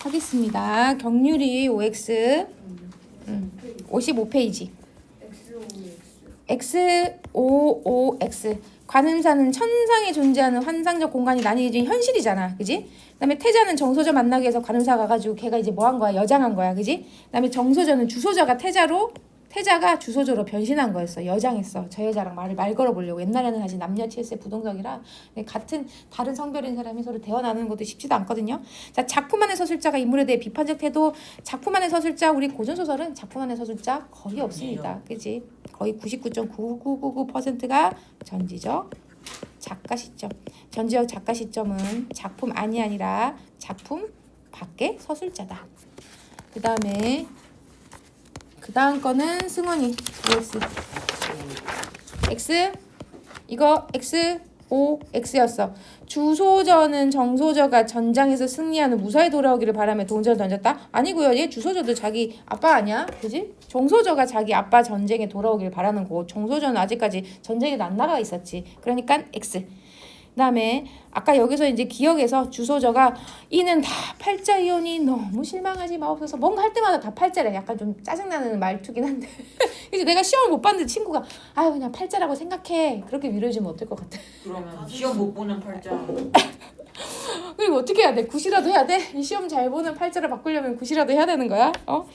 하겠습니다. 경률이 OX 55페이지. XOOX 관음사는 천상에 존재하는 환상적 공간이 나뉘어진 현실이잖아, 그지? 그다음에 태자는 정소저 만나기 위해서 관음사 가가지고 걔가 이제 뭐 한 거야? 여장한 거야, 그지? 그다음에 정소저는 주소저가 태자가 주소저로 변신한 거였어. 여장했어. 저 여자랑 말 걸어보려고. 옛날에는 사실 남녀 칠세 부동석이라 같은 다른 성별인 사람이 서로 대화 나누는 것도 쉽지도 않거든요. 자, 작품 안의 서술자가 인물에 대해 비판적 태도. 작품 안의 서술자, 우리 고전소설은 작품 안의 서술자 거의 없습니다. 그지? 거의 99.9999%가 전지적 작가 시점. 전지적 작가 시점은 작품 안이 아니라 작품 밖의 서술자다. 그 다음 거는 승원이 OX X 이거 X O X였어. 주소저는 정소저가 전장에서 승리하는 무사히 돌아오기를 바라며 동전을 던졌다? 아니고요. 얘 주소저도 자기 아빠 아니야? 그지? 정소저가 자기 아빠 전쟁에 돌아오길 바라는 거고 정소저는 아직까지 전쟁에 안 나가 있었지. 그러니까 X. 그다음에 아까 여기서 이제 기억에서 주소저가 이는 다 팔자이오니 너무 실망하지 마옵소서. 뭔가 할 때마다 다 팔자래. 약간 좀 짜증나는 말투긴 한데 이제 내가 시험을 못 봤는데 친구가 아유 그냥 팔자라고 생각해. 그렇게 위로해주면 어떨 것 같아? 그러면 시험 못 보는 팔자. 그리고 어떻게 해야 돼? 굿이라도 해야 돼? 이 시험 잘 보는 팔자를 바꾸려면 굿이라도 해야 되는 거야?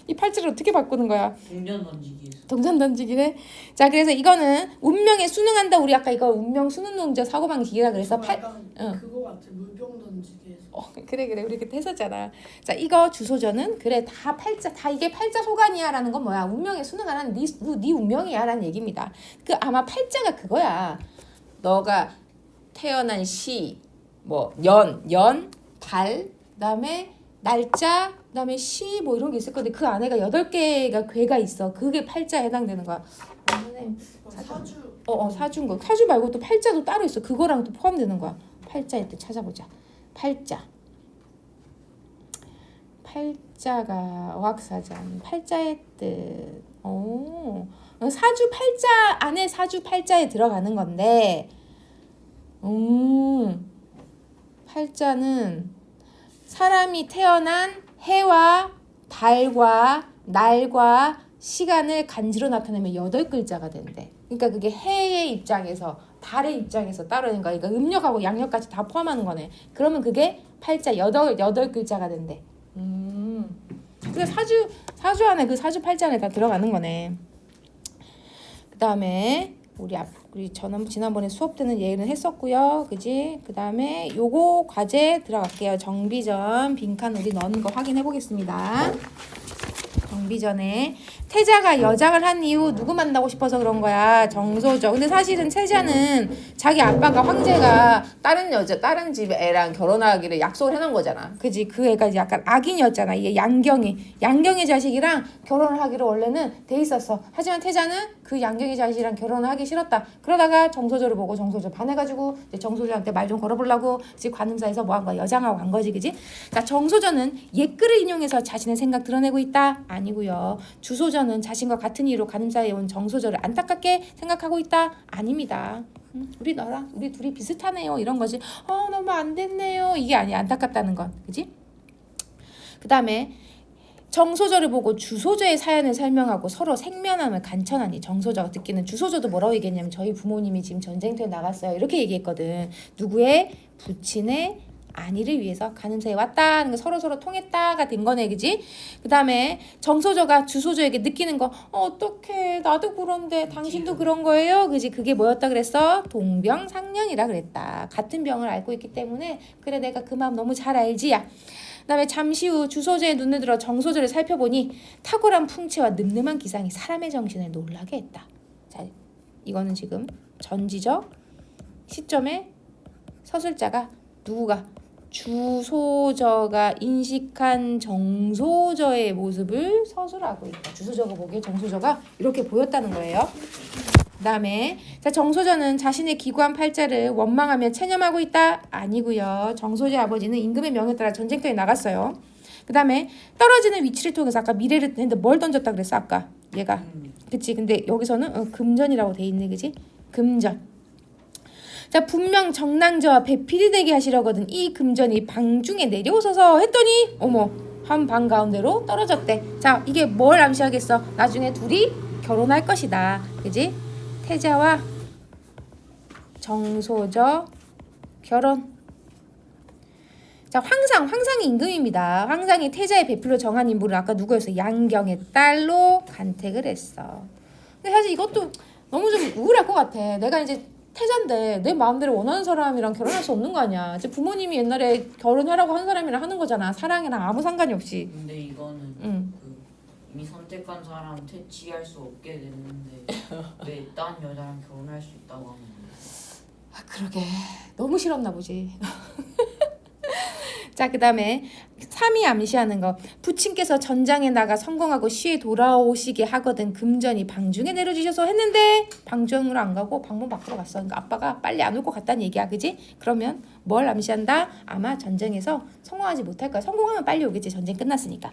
이 팔자를 어떻게 바꾸는 거야? 동전 던지기. 동전 던지기네. 자, 그래서 이거는 운명에 순응한다. 우리 아까 이거 운명 순응론자 사고방식이라 그래서 그거 같아. 물병 던지기 해서. 그래 우리 그때 했었잖아. 자, 이거 주소저는 그래 다 팔자 다 이게 팔자 소관이야라는 건 뭐야? 운명에 순응하는 네 운명이야라는 얘기입니다. 그 아마 팔자가 그거야. 너가 태어난 시 뭐 달 그다음에 날짜 그다음에 시 뭐 이런 게 있을 건데 그 안에가 8개가 괴가 있어. 그게 팔자에 해당되는 거야. 사주. 사주인 거. 사주 말고 또 팔자도 따로 있어. 그거랑 또 포함되는 거야. 팔자의 뜻 찾아보자. 팔자가 어학사전. 팔자의 뜻. 사주 팔자 안에 사주 팔자에 들어가는 건데. 팔자는 사람이 태어난 해와 달과 날과 시간을 간지로 나타내면 8글자가 된대. 그러니까 그게 해의 입장에서 달의 입장에서 따르는 거야. 그러니까 음력하고 양력까지 다 포함하는 거네. 그러면 그게 팔자 8글자가 된대. 그래 사주 안에 그 사주 팔자 안에 다 들어가는 거네. 그다음에 우리 지난번에 수업 때는 얘는 했었고요. 그지? 그다음에 요거 과제 들어갈게요. 정비전 빈칸 우리 넣은 거 확인해 보겠습니다. 정비전에 태자가 여장을 한 이유 누구 만나고 싶어서 그런 거야? 정소저. 근데 사실은 태자는 자기 아빠가 황제가 다른 집 애랑 결혼하기를 약속을 해놓은 거잖아. 그지? 그 애가 약간 악인이었잖아. 이게 양경의 자식이랑 결혼을 하기로 원래는 돼 있었어. 하지만 태자는 그 양경의 자식이랑 결혼을 하기 싫었다. 그러다가 정소저를 보고 정소저 반해가지고 이제 정소저한테 말 좀 걸어보려고 이제 관음사에서 뭐 한 거야? 여장하고 간 거지, 그지? 자, 정소저는 옛글을 인용해서 자신의 생각 드러내고 있다? 아니고요. 주소저는 자신과 같은 이유로 관음사에 온 정소저를 안타깝게 생각하고 있다? 아닙니다. 우리 둘이 비슷하네요. 이런 거지. 너무 안 됐네요. 이게 아니야. 안타깝다는 건, 그지? 그 다음에 정소저를 보고 주소저의 사연을 설명하고 서로 생면함을 간천하니 정소저가 듣기는 주소저도 뭐라고 얘기했냐면 저희 부모님이 지금 전쟁터에 나갔어요. 이렇게 얘기했거든. 누구의? 부친의 안위를 위해서 간음사에 왔다는 거 서로 통했다가 된 거네, 그지? 그 다음에 정소저가 주소저에게 느끼는 거 어떡해 나도 그런데 당신도 그런 거예요, 그지? 그게 뭐였다 그랬어? 동병상련이라 그랬다. 같은 병을 앓고 있기 때문에 그래 내가 그 마음 너무 잘 알지야. 그 다음에 잠시 후 주소저의 눈을 들어 정소저를 살펴보니 탁월한 풍채와 늠름한 기상이 사람의 정신을 놀라게 했다. 자, 이거는 지금 전지적 시점에 서술자가 누구가? 주소저가 인식한 정소저의 모습을 서술하고 있다. 주소저가 보기에 정소저가 이렇게 보였다는 거예요. 그 다음에 자, 정소저는 자신의 기구한 팔자를 원망하며 체념하고 있다? 아니고요. 정소저의 아버지는 임금의 명에 따라 전쟁터에 나갔어요. 그 다음에 떨어지는 위치를 통해서 아까 미래를 했는데 뭘 던졌다 그랬어? 아까 얘가 그치? 근데 여기서는 금전이라고 돼 있네, 그치? 금전. 자, 분명 정랑저와 배필이 되게 하시려거든 이 금전이 방중에 내려오셔서 했더니 어머 한 방 가운데로 떨어졌대. 자, 이게 뭘 암시하겠어? 나중에 둘이 결혼할 것이다. 그지? 태자와 정소저 결혼. 자, 황상이 임금입니다. 황상이 태자의 배필로 정한 인물은 아까 누구였어? 양경의 딸로 간택을 했어. 근데 사실 이것도 너무 좀 우울할 것 같아. 내가 이제 태자인데 내 마음대로 원하는 사람이랑 결혼할 수 없는 거 아니야. 이제 부모님이 옛날에 결혼하라고 한 사람이랑 하는 거잖아. 사랑이랑 아무 상관이 없이. 근데 이거는 응. 그 이미 선택한 사람 퇴치할 수 없게 됐는데 왜 딴 여자랑 결혼할 수 있다고 하는 거야? 아, 그러게. 너무 싫었나 보지. 자, 그 다음에 3이 암시하는 거. 부친께서 전장에 나가 성공하고 시에 돌아오시게 하거든 금전이 방중에 내려주셔서 했는데 방중으로 안 가고 방문 밖으로 갔어. 그러니까 아빠가 빨리 안 올 것 같다는 얘기야. 그지? 그러면 뭘 암시한다? 아마 전쟁에서 성공하지 못할 거야. 성공하면 빨리 오겠지. 전쟁 끝났으니까.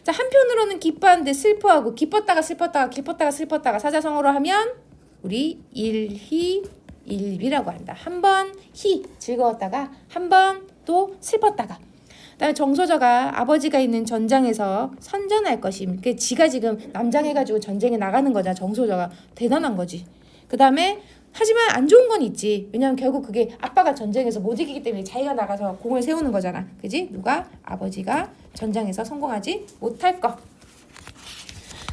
자, 한편으로는 기뻐하는데 슬퍼하고 기뻤다가 슬펐다가 사자성어로 하면 우리 일희 일비라고 한다. 한 번 희 즐거웠다가 한 번 또 슬펐다가. 그다음에 정소저가 아버지가 있는 전장에서 선전할 것임. 그 지가 지금 남장해가지고 전쟁에 나가는 거잖아. 정소저가 대단한 거지. 그다음에 하지만 안 좋은 건 있지. 왜냐면 결국 그게 아빠가 전쟁에서 못 이기기 때문에 자기가 나가서 공을 세우는 거잖아. 그지? 누가? 아버지가 전장에서 성공하지 못할 거.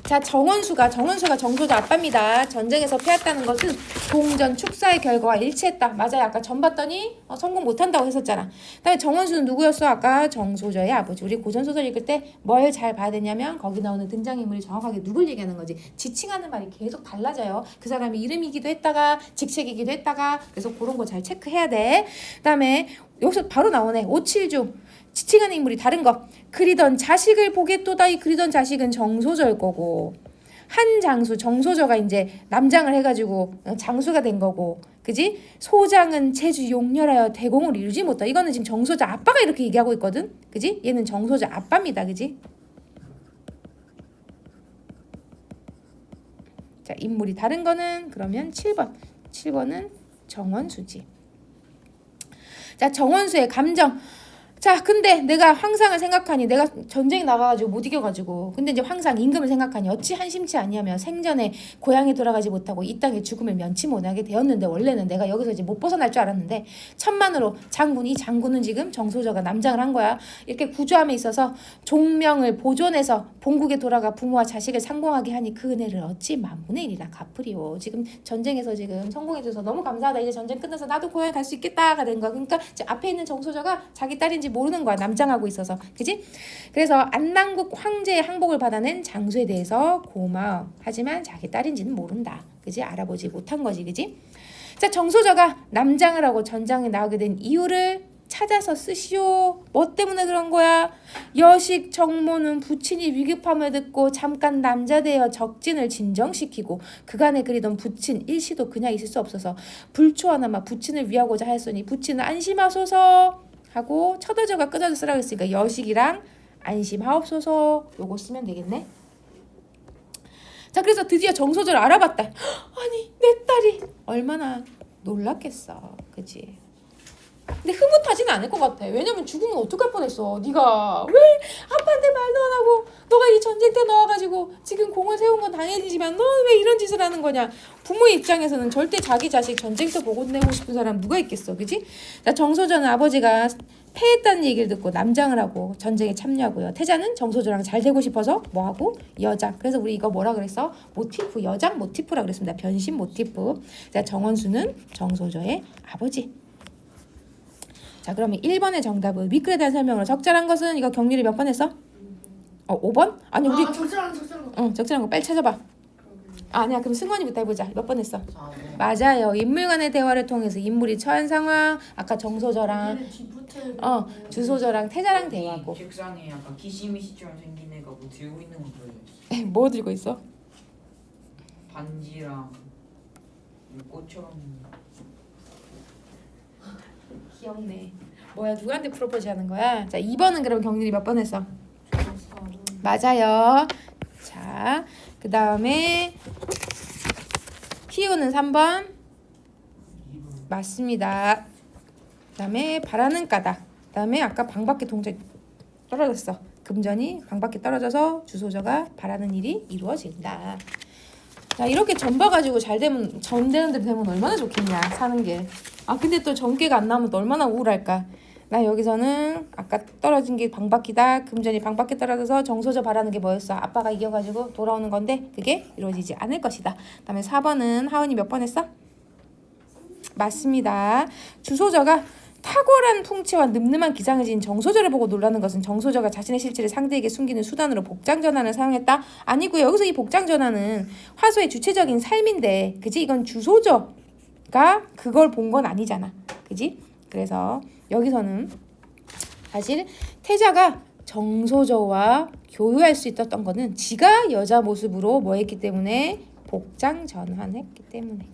자, 정원수가 정소저 아빠입니다. 전쟁에서 패했다는 것은 동전 축사의 결과와 일치했다. 맞아요. 아까 전 봤더니 성공 못한다고 했었잖아. 그다음에 정원수는 누구였어? 아까 정소저의 아버지. 우리 고전소설 읽을 때 뭘 잘 봐야 되냐면 거기 나오는 등장인물이 정확하게 누굴 얘기하는 거지. 지칭하는 말이 계속 달라져요. 그 사람이 이름이기도 했다가 직책이기도 했다가. 그래서 그런 거 잘 체크해야 돼. 그다음에 여기서 바로 나오네. 5.7중 지칭하는 인물이 다른 거. 그리던 자식을 보겠도다. 이 그리던 자식은 정소저일 거고, 한 장수 정소저가 이제 남장을 해가지고 장수가 된 거고, 그지? 소장은 제주 용렬하여 대공을 이루지 못하. 이거는 지금 정소저 아빠가 이렇게 얘기하고 있거든. 그지? 얘는 정소저 아빠입니다. 그지? 자, 인물이 다른 거는 그러면 7번은 정원수지. 자, 정원수의 감정. 자, 근데 내가 황상을 생각하니, 내가 전쟁에 나가가지고 못 이겨가지고, 근데 이제 황상 임금을 생각하니 어찌 한심치 아니하며 생전에 고향에 돌아가지 못하고 이 땅의 죽음을 면치 못하게 되었는데, 원래는 내가 여기서 이제 못 벗어날 줄 알았는데 천만으로 이 장군은 지금 정소저가 남장을 한 거야. 이렇게 구조함에 있어서 종명을 보존해서 본국에 돌아가 부모와 자식을 상봉하게 하니 그 은혜를 어찌 만분의 일이나 갚으리오. 지금 전쟁에서 지금 성공해줘서 너무 감사하다. 이제 전쟁 끝나서 나도 고향에 갈 수 있겠다가 된 거야. 그러니까 이제 앞에 있는 정소저가 자기 딸인지 모르는 거야. 남장하고 있어서. 그지? 그래서 안남국 황제의 항복을 받아낸 장수에 대해서 고마워. 하지만 자기 딸인지는 모른다. 그지? 알아보지 못한 거지. 그지? 자, 정소저가 남장을 하고 전장에 나오게 된 이유를 찾아서 쓰시오. 뭐 때문에 그런 거야? 여식 정모는 부친이 위급함을 듣고 잠깐 남자 되어 적진을 진정시키고 그간에 그리던 부친 일시도 그냥 있을 수 없어서 불초하나마 부친을 위하고자 하였으니 부친은 안심하소서 하고 처더저가 끄져져 쓰라고 했으니까 여식이랑 안심하옵소서 요거 쓰면 되겠네. 자, 그래서 드디어 정소저를 알아봤다. 아니, 내 딸이 얼마나 놀랐겠어. 그치? 근데 흐뭇하지는 않을 것 같아. 왜냐면 죽으면 어떡할 뻔했어. 네가 왜 아빠한테 말도 안 하고 너가 이 전쟁 때 나와가지고 지금 공을 세운 건 당연이지만 너 왜 이런 짓을 하는 거냐. 부모의 입장에서는 절대 자기 자식 전쟁터 보고 내고 싶은 사람 누가 있겠어. 그지? 자, 정소저는 아버지가 패했다는 얘기를 듣고 남장을 하고 전쟁에 참여하고요. 태자는 정소저랑 잘 되고 싶어서 뭐하고? 여장. 그래서 우리 이거 뭐라 그랬어? 모티프. 여장 모티프라 그랬습니다. 변신 모티프. 자, 정원수는 정소저의 아버지. 자, 그러면 1번의 정답은 윗글에 대한 설명으로 적절한 것은 이거 경률이 몇 번 했어? 5번? 아니 우리 적절한 거. 응, 적절한 거 빨리 찾아봐. 아니야, 그럼 승관이부터 해보자. 몇 번 했어? 4번. 맞아요. 인물 간의 대화를 통해서 인물이 처한 상황, 아까 정소저랑 주소저랑 태자랑 대화하고. 책상에 약간 키시미시처럼 생긴 애가 뭐 들고 있는 거 보여요. 뭐 들고 있어? 반지랑 꽃처럼. 귀엽네. 뭐야, 누구한테 프로포즈 하는 거야? 자, 2번은 그럼 경률이 몇 번 했어? 맞아요. 자, 그 다음에 키우는 3번 맞습니다. 그 다음에 바라는 까다. 그 다음에 아까 방밖에 동작 떨어졌어. 금전이 방밖에 떨어져서 주소저가 바라는 일이 이루어진다. 자, 이렇게 점 봐가지고 잘 되면, 점 되는 대로 되면 얼마나 좋겠냐, 사는 게. 아, 근데 또 점괘가 안 나오면 또 얼마나 우울할까. 나 여기서는 아까 떨어진 게 방바퀴다. 금전이 방바퀴 떨어져서 정소저 바라는 게 뭐였어? 아빠가 이겨가지고 돌아오는 건데 그게 이루어지지 않을 것이다. 그다음에 4번은 하은이 몇 번 했어? 맞습니다. 주소저가 탁월한 풍치와 늠름한 기상을 지닌 정소저를 보고 놀라는 것은 정소저가 자신의 실체를 상대에게 숨기는 수단으로 복장전환을 사용했다? 아니고요. 여기서 이 복장전환은 화소의 주체적인 삶인데, 그지? 이건 주소저가 그걸 본 건 아니잖아, 그지? 그래서 여기서는 사실 태자가 정소저와 교유할 수 있었던 거는 지가 여자 모습으로 뭐 했기 때문에 복장전환했기 때문에.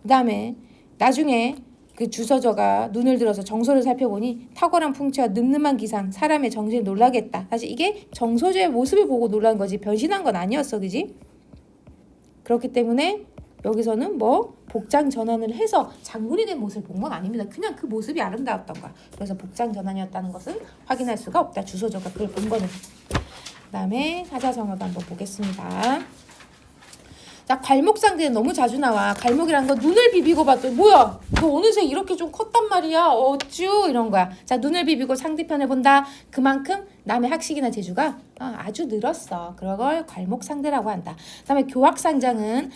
그 다음에 나중에 그 주서저가 눈을 들어서 정소를 살펴보니 탁월한 풍채와 늠름한 기상, 사람의 정신을 놀라게 했다. 사실 이게 정소저의 모습을 보고 놀란 거지 변신한 건 아니었어, 그지? 그렇기 때문에 여기서는 뭐 복장 전환을 해서 장군이 된 모습을 본 건 아닙니다. 그냥 그 모습이 아름다웠던 거야. 그래서 복장 전환이었다는 것은 확인할 수가 없다. 주소저가 그걸 본 거는. 그 다음에 사자성어도 한번 보겠습니다. 자, 괄목상대는 너무 자주 나와. 괄목이란 거 눈을 비비고 봐도 뭐야? 너 어느새 이렇게 좀 컸단 말이야. 어쭈? 이런 거야. 자, 눈을 비비고 상대편을 본다. 그만큼 남의 학식이나 재주가 아주 늘었어. 그런 걸 괄목상대라고 한다. 그 다음에 교학상장은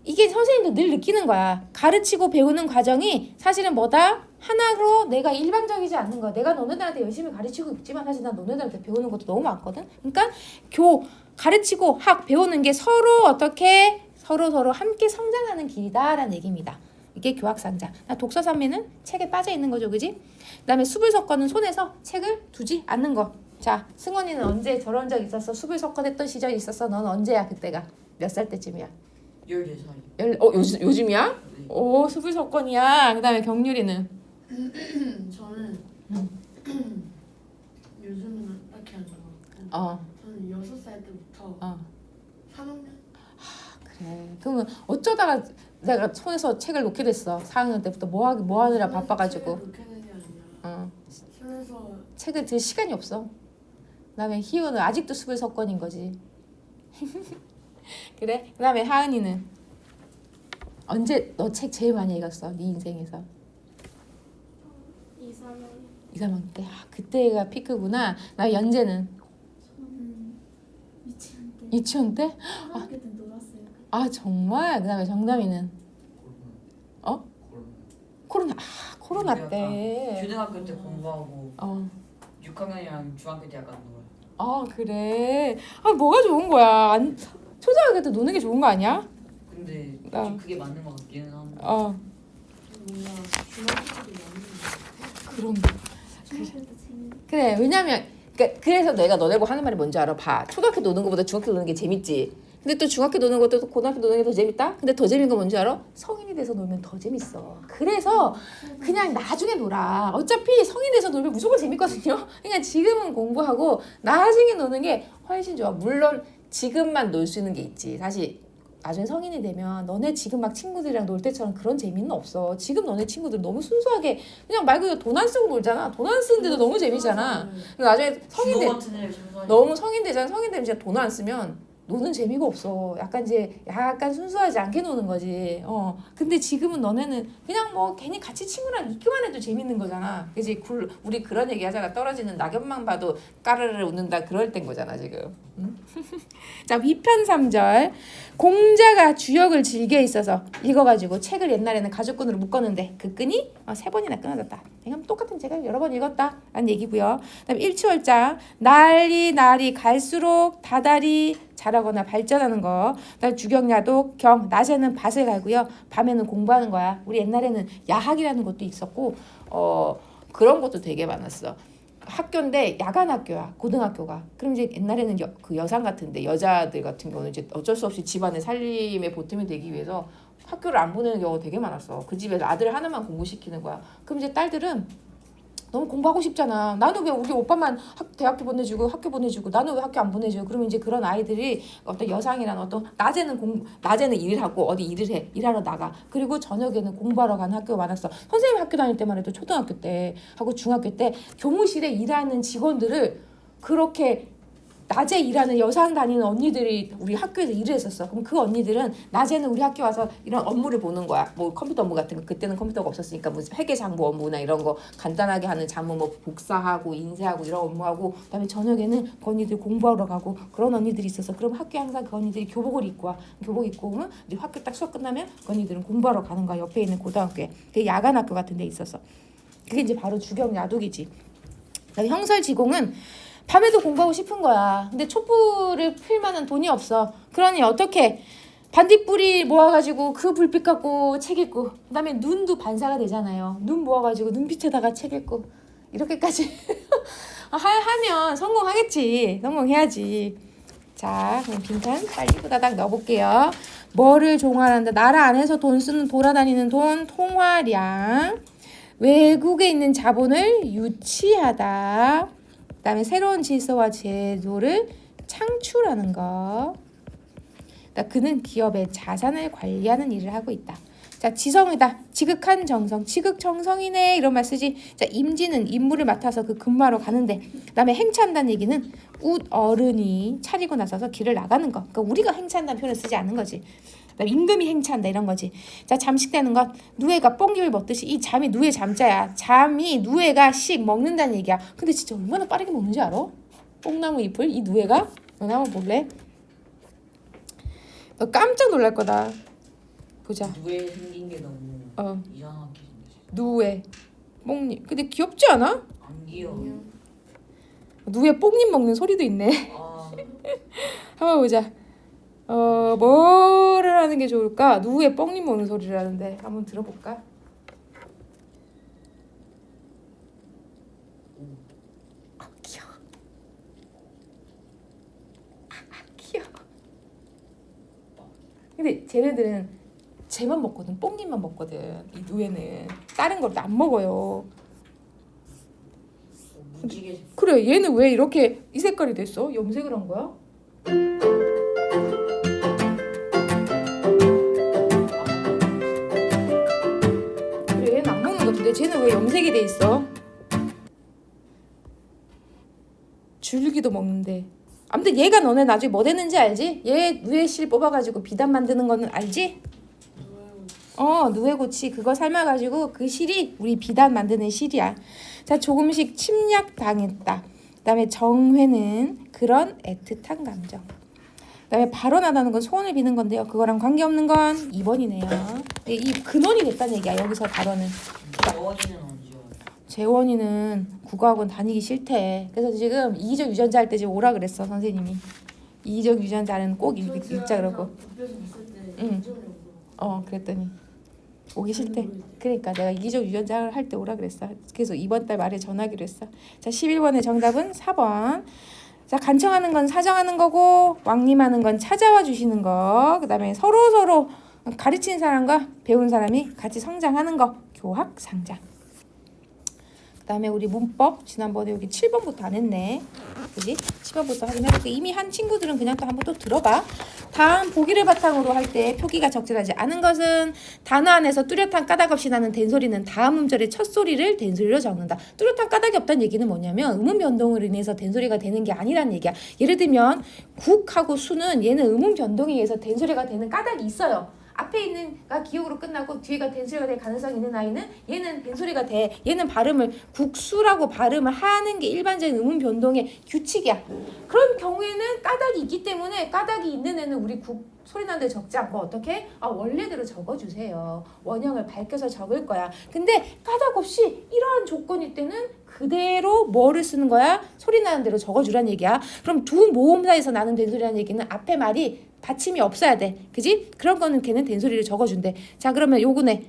이게 선생님도 늘 느끼는 거야. 가르치고 배우는 과정이 사실은 뭐다? 하나로 내가 일방적이지 않는 거야. 내가 너네들한테 열심히 가르치고 있지만 사실 난 너네들한테 배우는 것도 너무 많거든. 그러니까 가르치고 학 배우는 게 서로 어떻게 서로 함께 성장하는 길이다라는 얘기입니다. 이게 교학상장. 독서산매는 책에 빠져 있는 거죠, 그지? 그 다음에 수불석권은 손에서 책을 두지 않는 거. 자, 승원이는 언제 저런 적 있었어? 수불석권 했던 시절이 있었어? 넌 언제야, 그때가? 몇 살 때쯤이야? 14살이요. 요즘이야? 네. 오, 수불석권이야. 그 다음에 경률이는? 저는 요즘은 딱히 안 좋아. 저는 6살 때부터 3학년. 그래. 그러면 어쩌다가 내가 손에서 책을 놓게 됐어. 4학년 때부터 뭐 하느라 바빠가지고. 놓게 된 게 아니라 손에서 책을 들 시간이 없어. 그다음에 희우는 아직도 수불석권인 거지. 그래? 그다음에 하은이는 언제 너 책 제일 많이 읽었어? 네 인생에서? 2, 3월 2, 3학년 때. 그때가 피크구나. 나 연재는 저는 유치원 때 유치원 때? 초등학교 때 놀았어요. 아 정말? 그다음에 정담이는 코로나. 코로나 때. 초등학교 때 공부하고 6학년이랑 중학교 때 약간 놀아요. 그래. 뭐가 좋은 거야? 초등학교 때 노는 게 좋은 거 아니야? 근데 그게 맞는 것 같기는 한데. 뭔가 중학교 때도 많이 그런가. 중학교 때 재밌는 그래. 왜냐면 그래서 내가 너네 보고 하는 말이 뭔지 알아? 봐. 초등학교 노는 것보다 중학교 노는 게 재밌지. 근데 또 중학교 노는 것도 고등학교 노는 게 더 재밌다? 근데 더 재밌는 거 뭔지 알아? 성인이 돼서 놀면 더 재밌어. 그래서 그냥 나중에 놀아. 어차피 성인 돼서 놀면 무조건 재밌거든요. 그러니까 지금은 공부하고 나중에 노는 게 훨씬 좋아. 물론 지금만 놀 수 있는 게 있지. 사실 나중에 성인이 되면 너네 지금 막 친구들이랑 놀 때처럼 그런 재미는 없어. 지금 너네 친구들 너무 순수하게 그냥 말 그대로 돈 안 쓰고 놀잖아. 돈 안 쓰는데도 너무 재밌잖아. 나중에 성인 돼 너무 성인 되잖아. 성인 되면 진짜 돈 안 쓰면 노는 재미가 없어. 약간 순수하지 않게 노는 거지. 근데 지금은 너네는 그냥 뭐 괜히 같이 친구랑 있기만 해도 재밌는 거잖아. 그지? 우리 그런 얘기 하잖아. 떨어지는 낙엽만 봐도 까르르 웃는다. 그럴 땐 거잖아 지금. 응? 자, 위편 3절. 공자가 주역을 즐겨 있어서 읽어가지고 책을 옛날에는 가죽끈으로 묶었는데 그 끈이 3번이나 끊어졌다. 그냥 똑같은 책을 여러 번 읽었다 라는 얘기고요. 그다음에 일치월자. 날이 갈수록 다달이 자라거나 발전하는 거. 그다음에 주경야독 낮에는 밭을 갈고요. 밤에는 공부하는 거야. 우리 옛날에는 야학이라는 것도 있었고 그런 것도 되게 많았어. 학교인데 야간 학교야. 고등학교가. 그럼 이제 옛날에는 그 여상 같은데 여자들 같은 경우는 이제 어쩔 수 없이 집안의 살림에 보탬이 되기 위해서 학교를 안 보내는 경우가 되게 많았어. 그 집에 아들 하나만 공부시키는 거야. 그럼 이제 딸들은 너무 공부하고 싶잖아. 나는 왜 우리 오빠만 대학교 보내주고 학교 보내주고 나는 왜 학교 안 보내줘? 그러면 이제 그런 아이들이 어떤 여상이란 어떤 낮에는 일을 하고 어디 일하러 나가. 그리고 저녁에는 공부하러 가는 학교가 많았어. 선생님 학교 다닐 때만 해도 초등학교 때 하고 중학교 때 교무실에 일하는 직원들을 그렇게 낮에 일하는 여상 다니는 언니들이 우리 학교에서 일을 했었어. 그럼 그 언니들은 낮에는 우리 학교 와서 이런 업무를 보는 거야. 뭐 컴퓨터 업무 같은 거, 그때는 컴퓨터가 없었으니까 뭐 회계 장부 업무나 이런 거 간단하게 하는 잡무 뭐 복사하고 인쇄하고 이런 업무하고, 그다음에 저녁에는 그 언니들 공부하러 가고 그런 언니들이 있었어. 그럼 학교에 항상 그 언니들이 교복을 입고 와. 교복 입고 오면 우리 학교 딱 수업 끝나면 그 언니들은 공부하러 가는 거야. 옆에 있는 고등학교에. 그게 야간 학교 같은 데 있었어. 그게 이제 바로 주경 야독이지. 그다음에 형설지공은 밤에도 공부하고 싶은 거야. 근데 촛불을 필 만한 돈이 없어. 그러니 어떻게 반딧불이 모아가지고 그 불빛 갖고 책 읽고, 그다음에 눈도 반사가 되잖아요. 눈 모아가지고 눈빛에다가 책 읽고 이렇게까지 하면 성공하겠지. 성공해야지. 자, 그럼 빈칸 빨리 후다닥 넣어볼게요. 뭐를 종합한다? 나라 안에서 돈 쓰는, 돌아다니는 돈, 통화량. 외국에 있는 자본을 유치하다. 그다음에 새로운 질서와 제도를 창출하는 거. 그는 기업의 자산을 관리하는 일을 하고 있다. 자, 지성이다. 지극한 정성. 지극정성이네. 이런 말 쓰지. 자, 임지는 임무를 맡아서 그 근무하러 가는데. 그다음에 행차한다는 얘기는 웃 어른이 차리고 나서서 길을 나가는 거. 그러니까 우리가 행차한다는 표현을 쓰지 않는 거지. 그다음에 임금이 행차한다 이런 거지. 자, 잠식되는 것. 누에가 뽕잎을 먹듯이, 이 잠이 누에 잠자야. 잠이 누에가 씩 먹는다는 얘기야. 근데 진짜 얼마나 빠르게 먹는지 알아? 뽕나무 잎을 이 누에가? 너네 한번 볼래? 너 깜짝 놀랄 거다. 보자. 누에 생긴 게 너무 이상하게 생겼어. 누에 뽕잎. 근데 귀엽지 않아? 안 귀여워. 누에 뽕잎 먹는 소리도 있네. 아, 한번 보자. 뭐를 하는 게 좋을까? 누에 뽕잎 먹는 소리를 하는데 한번 들어볼까? 귀여워. 귀여워. 근데 쟤네들은 쟤만 먹거든. 뽕잎만 먹거든. 이 누에는 다른 걸 안 먹어요. 무지개. 그래, 얘는 왜 이렇게 이 색깔이 됐어? 염색을 한 거야? 그래, 얘는 안 먹는 것 같은데 쟤는 왜 염색이 돼 있어? 줄기도 먹는데. 아무튼 얘가 너네 나중에 뭐 되는지 알지? 얘 누에 실 뽑아가지고 비단 만드는 거는 알지? 누에고치 그거 삶아가지고 그 실이 우리 비단 만드는 실이야. 자, 조금씩 침략당했다. 그다음에 정회는 그런 애틋한 감정. 그다음에 발언하다는 건 소원을 비는 건데요. 그거랑 관계없는 건 2번이네요. 이 근원이 됐다는 얘기야. 여기서 발언은. 재원이는 언제요? 재원이는 국어학원 다니기 싫대. 그래서 지금 이기적 유전자 할 때 지금 오라 그랬어 선생님이. 이기적 유전자는 꼭 읽자 그러고. 응. 그랬더니 오기 싫대. 그러니까 내가 이기적 유전자를 할 때 오라 그랬어. 그래서 이번 달 말에 전하기로 했어. 자, 11번의 정답은 4번. 자, 간청하는 건 사정하는 거고, 왕림하는 건 찾아와 주시는 거. 그다음에 서로 가르치는 사람과 배운 사람이 같이 성장하는 거. 교학 상장. 그다음에 우리 문법 지난번에 여기 7번부터 안 했네. 그지? 7번부터 확인해볼게. 이미 한 친구들은 그냥 또 한번 또 들어봐. 다음 보기를 바탕으로 할 때 표기가 적절하지 않은 것은 단어 안에서 뚜렷한 까닭 없이 나는 된소리는 다음 음절의 첫 소리를 된소리로 적는다. 뚜렷한 까닭이 없다는 얘기는 뭐냐면 음운 변동으로 인해서 된소리가 되는 게 아니라는 얘기야. 예를 들면 국하고 수는 얘는 음운 변동에 의해서 된소리가 되는 까닭이 있어요. 앞에 있는가 기억으로 끝나고 뒤에가 된소리가 될 가능성이 있는 아이는 얘는 된소리가 돼. 얘는 발음을 국수라고 발음을 하는 게 일반적인 음운 변동의 규칙이야. 그런 경우에는 까닭이 있기 때문에 까닭이 있는 애는 우리 국 소리 나는데 적지 않고 어떻게? 원래대로 적어주세요. 원형을 밝혀서 적을 거야. 근데 까닭 없이 이러한 조건일 때는 그대로 뭐를 쓰는 거야? 소리 나는 대로 적어주란 얘기야. 그럼 두 모음사에서 나는 된소리라는 얘기는 앞에 말이 받침이 없어야 돼. 그지? 그런 거는 걔는 된소리를 적어준대. 자, 그러면 요거네.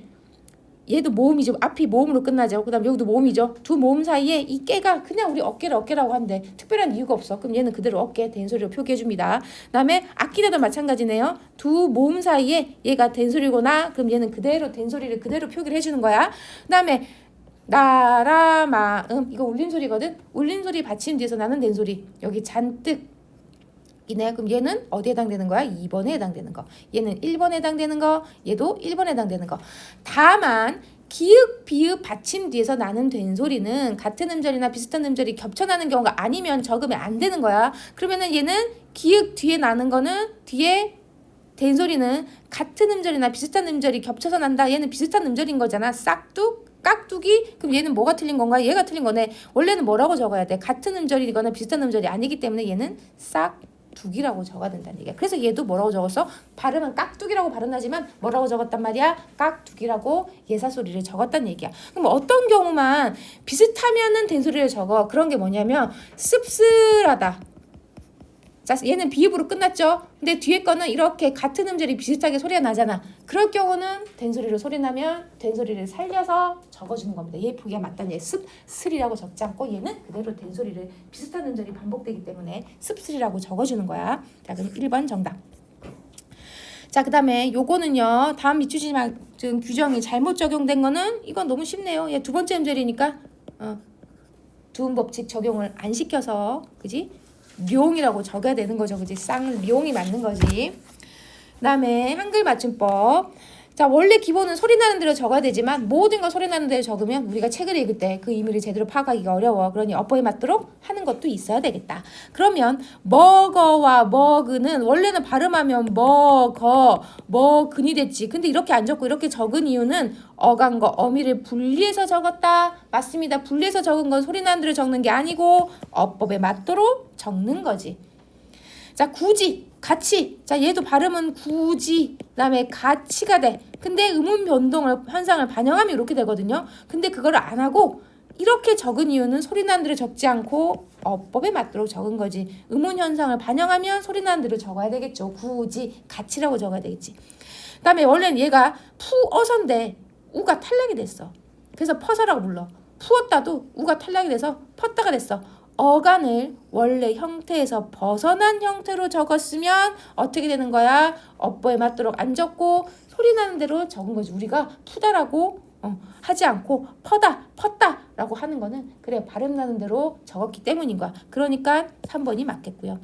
얘도 모음이죠. 앞이 모음으로 끝나죠. 그 다음 여기도 모음이죠. 두 모음 사이에 이 깨가 그냥 우리 어깨라고 한대. 특별한 이유가 없어. 그럼 얘는 그대로 어깨 된소리로 표기해줍니다. 그 다음에 악기라도 마찬가지네요. 두 모음 사이에 얘가 된소리거나 그럼 얘는 그대로 된소리를 그대로 표기를 해주는 거야. 그 다음에 나라 마음 이거 울림소리거든. 울림소리 받침 뒤에서 나는 된소리. 여기 잔뜩 이네. 그럼 얘는 어디에 해당되는 거야? 2번에 해당되는 거. 얘는 1번에 해당되는 거. 얘도 1번에 해당되는 거. 다만 기읍, 비읍, 받침 뒤에서 나는 된소리는 같은 음절이나 비슷한 음절이 겹쳐나는 경우가 아니면 적으면 안 되는 거야. 그러면은 얘는 기읍 뒤에 나는 거는 뒤에 된소리는 같은 음절이나 비슷한 음절이 겹쳐서 난다. 얘는 비슷한 음절인 거잖아. 싹둑, 깍두기. 그럼 얘는 뭐가 틀린 건가? 얘가 틀린 거네. 원래는 뭐라고 적어야 돼? 같은 음절이거나 비슷한 음절이 아니기 때문에 얘는 싹둑이라고 적어야 된다는 얘기야. 그래서 얘도 뭐라고 적었어? 발음은 깍두기라고 발음하지만 뭐라고 적었단 말이야? 깍두기라고 예사소리를 적었다는 얘기야. 그럼 어떤 경우만 비슷하면은 된소리를 적어? 그런 게 뭐냐면 씁쓸하다. 자, 얘는 비읍으로 끝났죠. 근데 뒤에 거는 이렇게 같은 음절이 비슷하게 소리가 나잖아. 그럴 경우는 된소리로 소리 나면 된소리를 살려서 적어주는 겁니다. 얘 보기가 맞다는 얘 습슬이라고 적지 않고 얘는 그대로 된소리를 비슷한 음절이 반복되기 때문에 습슬이라고 적어주는 거야. 자, 그럼 1번 정답. 자, 그 다음에 요거는요. 다음 미추지 규정이 잘못 적용된 거는 이건 너무 쉽네요. 얘 두 번째 음절이니까 두음 법칙 적용을 안 시켜서 그지? 룡이라고 적어야 되는 거죠. 그지? 쌍룡이 맞는 거지. 그 다음에 한글 맞춤법. 자, 원래 기본은 소리 나는 대로 적어야 되지만 모든 거 소리 나는 대로 적으면 우리가 책을 읽을 때 그 의미를 제대로 파악하기가 어려워. 그러니 어법에 맞도록 하는 것도 있어야 되겠다. 그러면 먹어와 먹은은 원래는 발음하면 먹어, 먹은이 됐지. 근데 이렇게 안 적고 이렇게 적은 이유는 어간과 어미를 분리해서 적었다. 맞습니다. 분리해서 적은 건 소리 나는 대로 적는 게 아니고 어법에 맞도록 적는 거지. 자, 굳이, 같이. 자, 얘도 발음은 굳이, 그다음에 같이가 돼. 근데 음운 변동을 현상을 반영하면 이렇게 되거든요. 근데 그거를 안 하고 이렇게 적은 이유는 소리 나는 대로 적지 않고 어법에 맞도록 적은 거지. 음운 현상을 반영하면 소리 나는 대로 적어야 되겠죠. 굳이, 같이라고 적어야 되겠지. 그다음에 원래는 얘가 푸어서인데 우가 탈락이 됐어. 그래서 퍼서라고 불러. 푸었다도 우가 탈락이 돼서 펐다가 됐어. 어간을 원래 형태에서 벗어난 형태로 적었으면 어떻게 되는 거야? 어법에 맞도록 안 적고 소리 나는 대로 적은 거지. 우리가 푸다라고 하지 않고 퍼다, 펐다라고 하는 거는 그래 발음 나는 대로 적었기 때문인 거야. 그러니까 3번이 맞겠고요.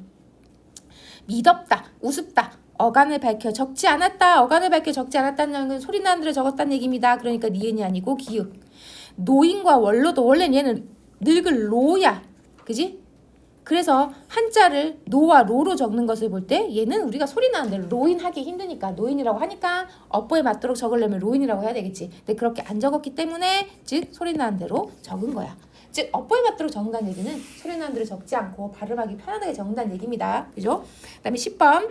미덥다, 우습다. 어간을 밝혀 적지 않았다. 어간을 밝혀 적지 않았다는 건 소리 나는 대로 적었다는 얘기입니다. 그러니까 니은이 아니고 기읍. 노인과 원로도 원래는 얘는 늙을 로야. 그지? 그래서 한자를 노와 로로 적는 것을 볼 때 얘는 우리가 소리 나는 대로 로인 하기 힘드니까 노인이라고 하니까 어법에 맞도록 적으려면 로인이라고 해야 되겠지. 근데 그렇게 안 적었기 때문에 즉 소리 나는 대로 적은 거야. 즉 어법에 맞도록 적는다는 얘기는 소리 나는 대로 적지 않고 발음하기 편하게 적는다는 얘기입니다. 그죠? 그 다음에 10번.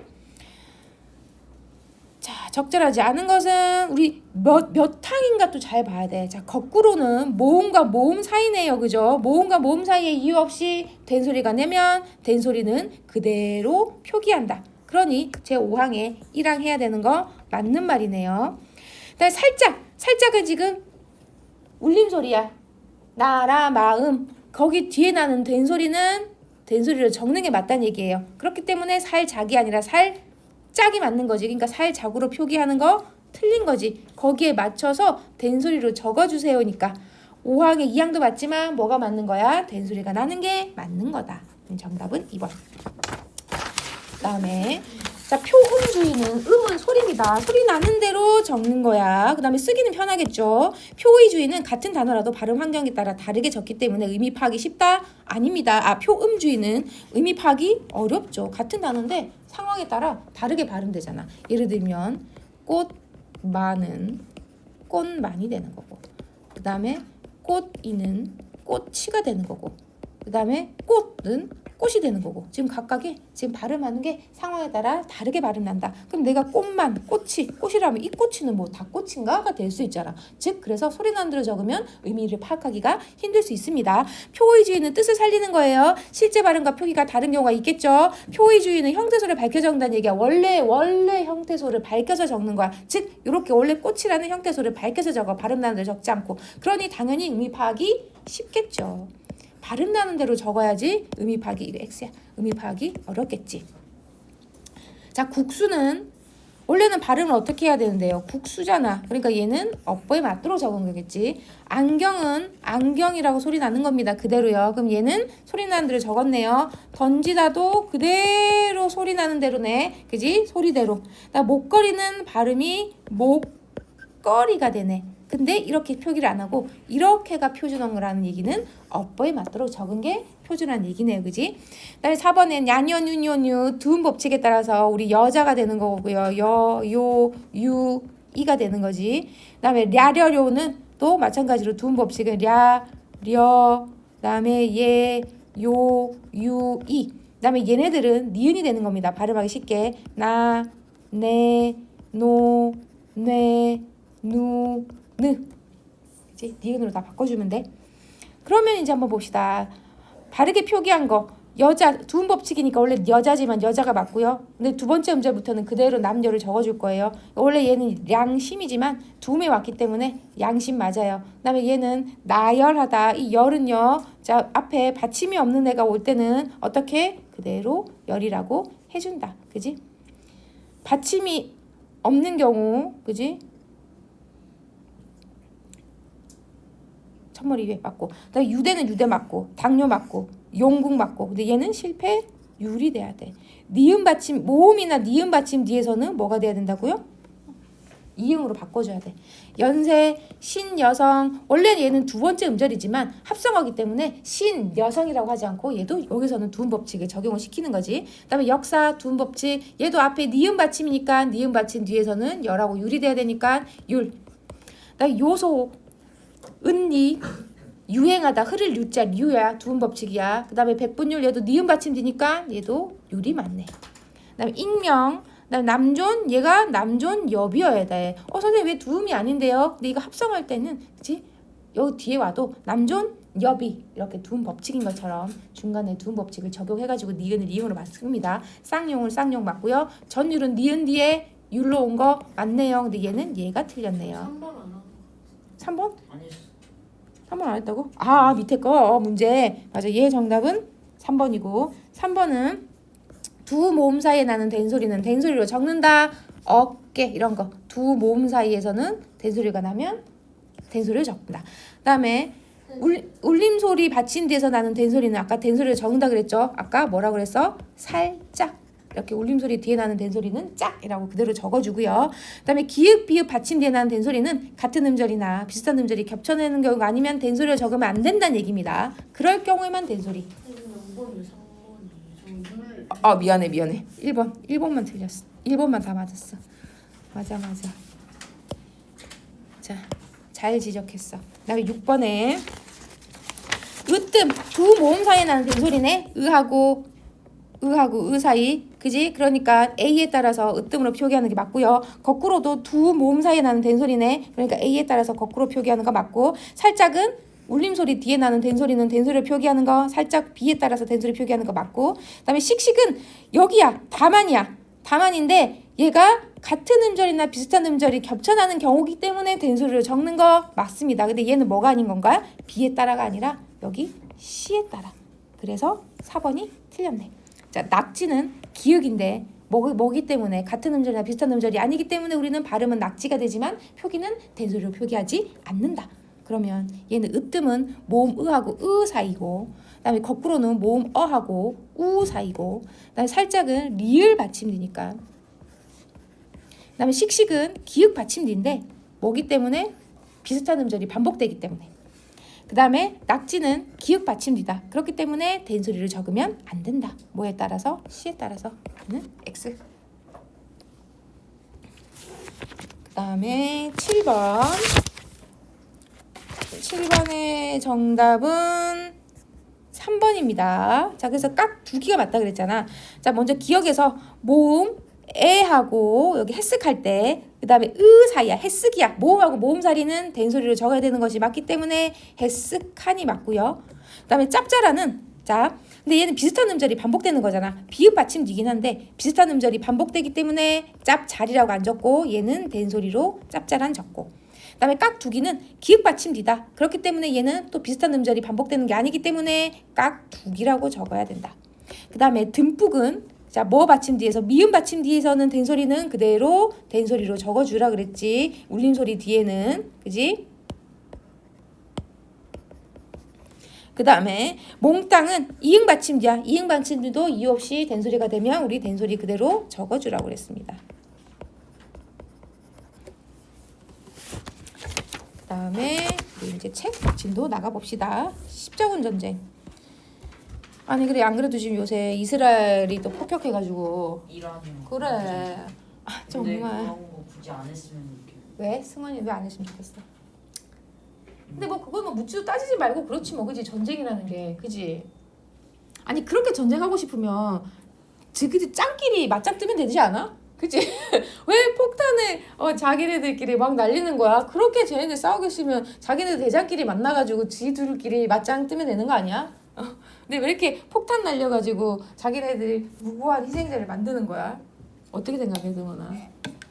자, 적절하지 않은 것은 우리 몇 항인가 또 잘 봐야 돼. 자, 거꾸로는 모음과 모음 사이네요. 그죠? 모음과 모음 사이에 이유 없이 된소리가 내면 된소리는 그대로 표기한다. 그러니 제 5항에 1항 해야 되는 거 맞는 말이네요. 그다음에 살짝은 지금 울림소리야. 나라 마음 거기 뒤에 나는 된소리는 된소리를 적는 게 맞다는 얘기예요. 그렇기 때문에 살작이 아니라 살짝이 맞는 거지. 그러니까 살작으로 표기하는 거 틀린 거지. 거기에 맞춰서 된소리로 적어주세요니까 5항에 2항도 맞지만 뭐가 맞는 거야? 된소리가 나는 게 맞는 거다. 정답은 2번. 그다음에 자, 표음주의는 음은 소리입니다. 소리 나는 대로 적는 거야. 그 다음에 쓰기는 편하겠죠. 표의주의는 같은 단어라도 발음 환경에 따라 다르게 적기 때문에 의미 파악이 쉽다? 아닙니다. 표음주의는 의미 파악이 어렵죠. 같은 단어인데 상황에 따라 다르게 발음되잖아. 예를 들면 꽃만은 꽃만이 되는 거고, 그 다음에 꽃이는 꽃이가 되는 거고, 그 다음에 꽃은 꽃이 되는 거고. 지금 각각이 지금 발음하는 게 상황에 따라 다르게 발음난다. 그럼 내가 꽃만, 꽃이라면 이 꽃이는 뭐 닭꽃인가가 될 수 있잖아. 즉 그래서 소리 나는 대로 적으면 의미를 파악하기가 힘들 수 있습니다. 표의주의는 뜻을 살리는 거예요. 실제 발음과 표기가 다른 경우가 있겠죠. 표의주의는 형태소를 밝혀 적는다는 얘기야. 원래 형태소를 밝혀서 적는 거야. 즉 이렇게 원래 꽃이라는 형태소를 밝혀서 적어. 발음 나는 대로 적지 않고. 그러니 당연히 의미 파악이 쉽겠죠. 발음 나는 대로 적어야지 의미 파악이 이거 X야. 의미 파악이 어렵겠지. 자, 국수는 원래는 발음을 어떻게 해야 되는데요? 국수잖아. 그러니까 얘는 어법에 맞도록 적은 거겠지. 안경은 안경이라고 소리 나는 겁니다. 그대로요. 그럼 얘는 소리 나는 대로 적었네요. 던지다도 그대로 소리 나는 대로네. 그지? 소리대로. 나 목걸이는 발음이 목걸이가 되네. 근데 이렇게 표기를 안 하고 이렇게가 표준어라는 얘기는 어법에 맞도록 적은 게 표준어라는 얘기네요. 그지? 그다음에 4번엔 야년 유뇨뉴 두음 법칙에 따라서 우리 여자가 되는 거고요. 요, 유, 이가 되는 거지. 그다음에 랴려료는 또 마찬가지로 두음 법칙은 랴, 려, 그다음에 예, 요, 유, 이. 그다음에 얘네들은 니은이 되는 겁니다. 발음하기 쉽게. 나, 네, 노, 뇌, 누, 느. 이제 니은으로 다 바꿔주면 돼. 그러면 이제 한번 봅시다. 바르게 표기한 거. 여자, 두음 법칙이니까 원래 여자지만 여자가 맞고요. 근데 두 번째 음절부터는 그대로 남녀를 적어줄 거예요. 원래 얘는 양심이지만 두음에 왔기 때문에 양심 맞아요. 그다음에 얘는 나열하다. 이 열은요. 자, 앞에 받침이 없는 애가 올 때는 어떻게? 그대로 열이라고 해준다. 그지? 받침이 없는 경우, 그지? 첫머리 위에 맞고, 그다음에 유대는 유대 맞고, 당뇨 맞고, 용궁 맞고. 근데 얘는 실패 율이 돼야 돼. 니은 받침 모음이나 니은 받침 뒤에서는 뭐가 돼야 된다고요? 이응으로 바꿔줘야 돼. 연세, 신, 여성. 원래 얘는 두 번째 음절이지만 합성어기 때문에 신, 여성이라고 하지 않고 얘도 여기서는 두음 법칙에 적용을 시키는 거지. 그다음에 역사, 두음 법칙. 얘도 앞에 니은 받침이니까 니은 받침 뒤에서는 열하고 율이 돼야 되니까 율. 그다음에 요소, 은리, 유행하다, 흐를 유자, 류야. 두음 법칙이야. 그다음에 백분율 얘도 니은 받침 뒤니까 얘도 율이 맞네. 그다음에 익명. 남존 얘가 남존 여비여야 돼. 선생님 왜 두음이 아닌데요? 근데 이거 합성할 때는 그치? 여기 뒤에 와도 남존 여비 이렇게 두음 법칙인 것처럼 중간에 두음 법칙을 적용해가지고 니은을 이응으로 맞습니다. 쌍용을 쌍용 맞고요. 전율은 니은 뒤에 율로 온 거 맞네요. 근데 얘는 얘가 틀렸네요. 3번 안 하고 3번? 아니 3번 안 했다고? 밑에 거 문제 맞아. 얘 정답은 3번이고 3번은 두 모음 사이에 나는 된소리는 된소리로 적는다. 어깨 이런 거. 두 모음 사이에서는 된소리가 나면 된소리를 적는다. 그다음에 울림소리 받침 뒤에서 나는 된소리는 아까 된소리를 적는다 그랬죠. 아까 뭐라 그랬어? 살짝. 이렇게 울림소리 뒤에 나는 된소리는 짝이라고 그대로 적어주고요. 그다음에 기읍, 비읍 받침 뒤에 나는 된소리는 같은 음절이나 비슷한 음절이 겹쳐내는 경우가 아니면 된소리를 적으면 안 된다는 얘기입니다. 그럴 경우에만 된소리. 5번이 3번이 미안해. 1번만 틀렸어. 1번만 다 맞았어. 맞아. 자, 잘 지적했어. 그다음에 6번에 으뜸 두 모음 사이에 나는 된소리네. 으하고 으 사이. 그지? 그러니까 A에 따라서 으뜸으로 표기하는 게 맞고요. 거꾸로도 두 모음 사이에 나는 된소리네. 그러니까 A에 따라서 거꾸로 표기하는 거 맞고, 살짝은 울림소리 뒤에 나는 된소리는 된소리를 표기하는 거, 살짝 B에 따라서 된소리 표기하는 거 맞고, 그다음에 씩씩은 여기야. 다만이야. 다만인데 얘가 같은 음절이나 비슷한 음절이 겹쳐나는 경우기 때문에 된소리를 적는 거 맞습니다. 근데 얘는 뭐가 아닌 건가요? B에 따라가 아니라 여기 C에 따라. 그래서 4번이 틀렸네. 자, 낙지는 기역인데 뭐기 때문에 같은 음절이나 비슷한 음절이 아니기 때문에 우리는 발음은 낙지가 되지만 표기는 된소리로 표기하지 않는다. 그러면 얘는 으뜸은 모음 으하고 으 사이고, 그다음에 거꾸로는 모음 어하고 우 사이고, 그다음에 살짝은 리을 받침뒤니까, 그다음에 씩씩은 기역 받침뒤인데 뭐기 때문에 비슷한 음절이 반복되기 때문에, 그다음에 낙지는 기역 받침뒤다. 그렇기 때문에 된소리를 적으면 안 된다. 뭐에 따라서? C에 따라서. 는 X. 그다음에 7번. 7번의 정답은 3번입니다. 자, 그래서 깍 두 개가 맞다 그랬잖아. 자, 먼저 기억해서 모음 에하고 여기 해쓱할 때, 그 다음에 으 사이야. 해쓱이야. 모음하고 모음 사이는 된소리를 적어야 되는 것이 맞기 때문에 해쓱하니 맞고요. 그 다음에 짭짜라는 자, 근데 얘는 비슷한 음절이 반복되는 거잖아. 비읍 받침 뒤긴 한데 비슷한 음절이 반복되기 때문에 짭자리라고 안 적고 얘는 된소리로 짭짤한 적고, 그 다음에 깍두기는 기읍 받침 뒤다. 그렇기 때문에 얘는 또 비슷한 음절이 반복되는 게 아니기 때문에 깍두기라고 적어야 된다. 그 다음에 듬뿍은 자, 뭐 받침 뒤에서 미음 받침 뒤에서는 된소리는 그대로 된소리로 적어주라 그랬지. 울림소리 뒤에는. 그지? 그 다음에 몽땅은 이응 받침 뒤야. 이응 받침 뒤도 이유 없이 된소리가 되면 우리 된소리 그대로 적어주라고 그랬습니다. 그 그다음에 우리 이제 책 진도 나가 봅시다. 십자군 전쟁. 아니 그래 안 그래도 지금 요새 이스라엘이 또 폭격해가지고 이란이랑. 그래. 아 근데 정말 그런 거 굳이 안 했으면 좋겠어. 왜 승원이 왜 안 했으면 좋겠어? 근데 뭐 그걸 뭐 묻지도 따지지 말고 그렇지 뭐 그지 전쟁이라는 게 그지? 아니 그렇게 전쟁하고 싶으면 그지 짱끼리 맞짱 뜨면 되지 않아? 그치? 왜 폭탄을 자기네들끼리 막 날리는 거야? 그렇게 쟤네들 싸우겠으면 자기네들 대장끼리 만나가지고 지들끼리 맞짱 뜨면 되는 거 아니야? 근데 왜 이렇게 폭탄 날려가지고 자기네들이 무고한 희생자를 만드는 거야? 어떻게 생각해 승원아?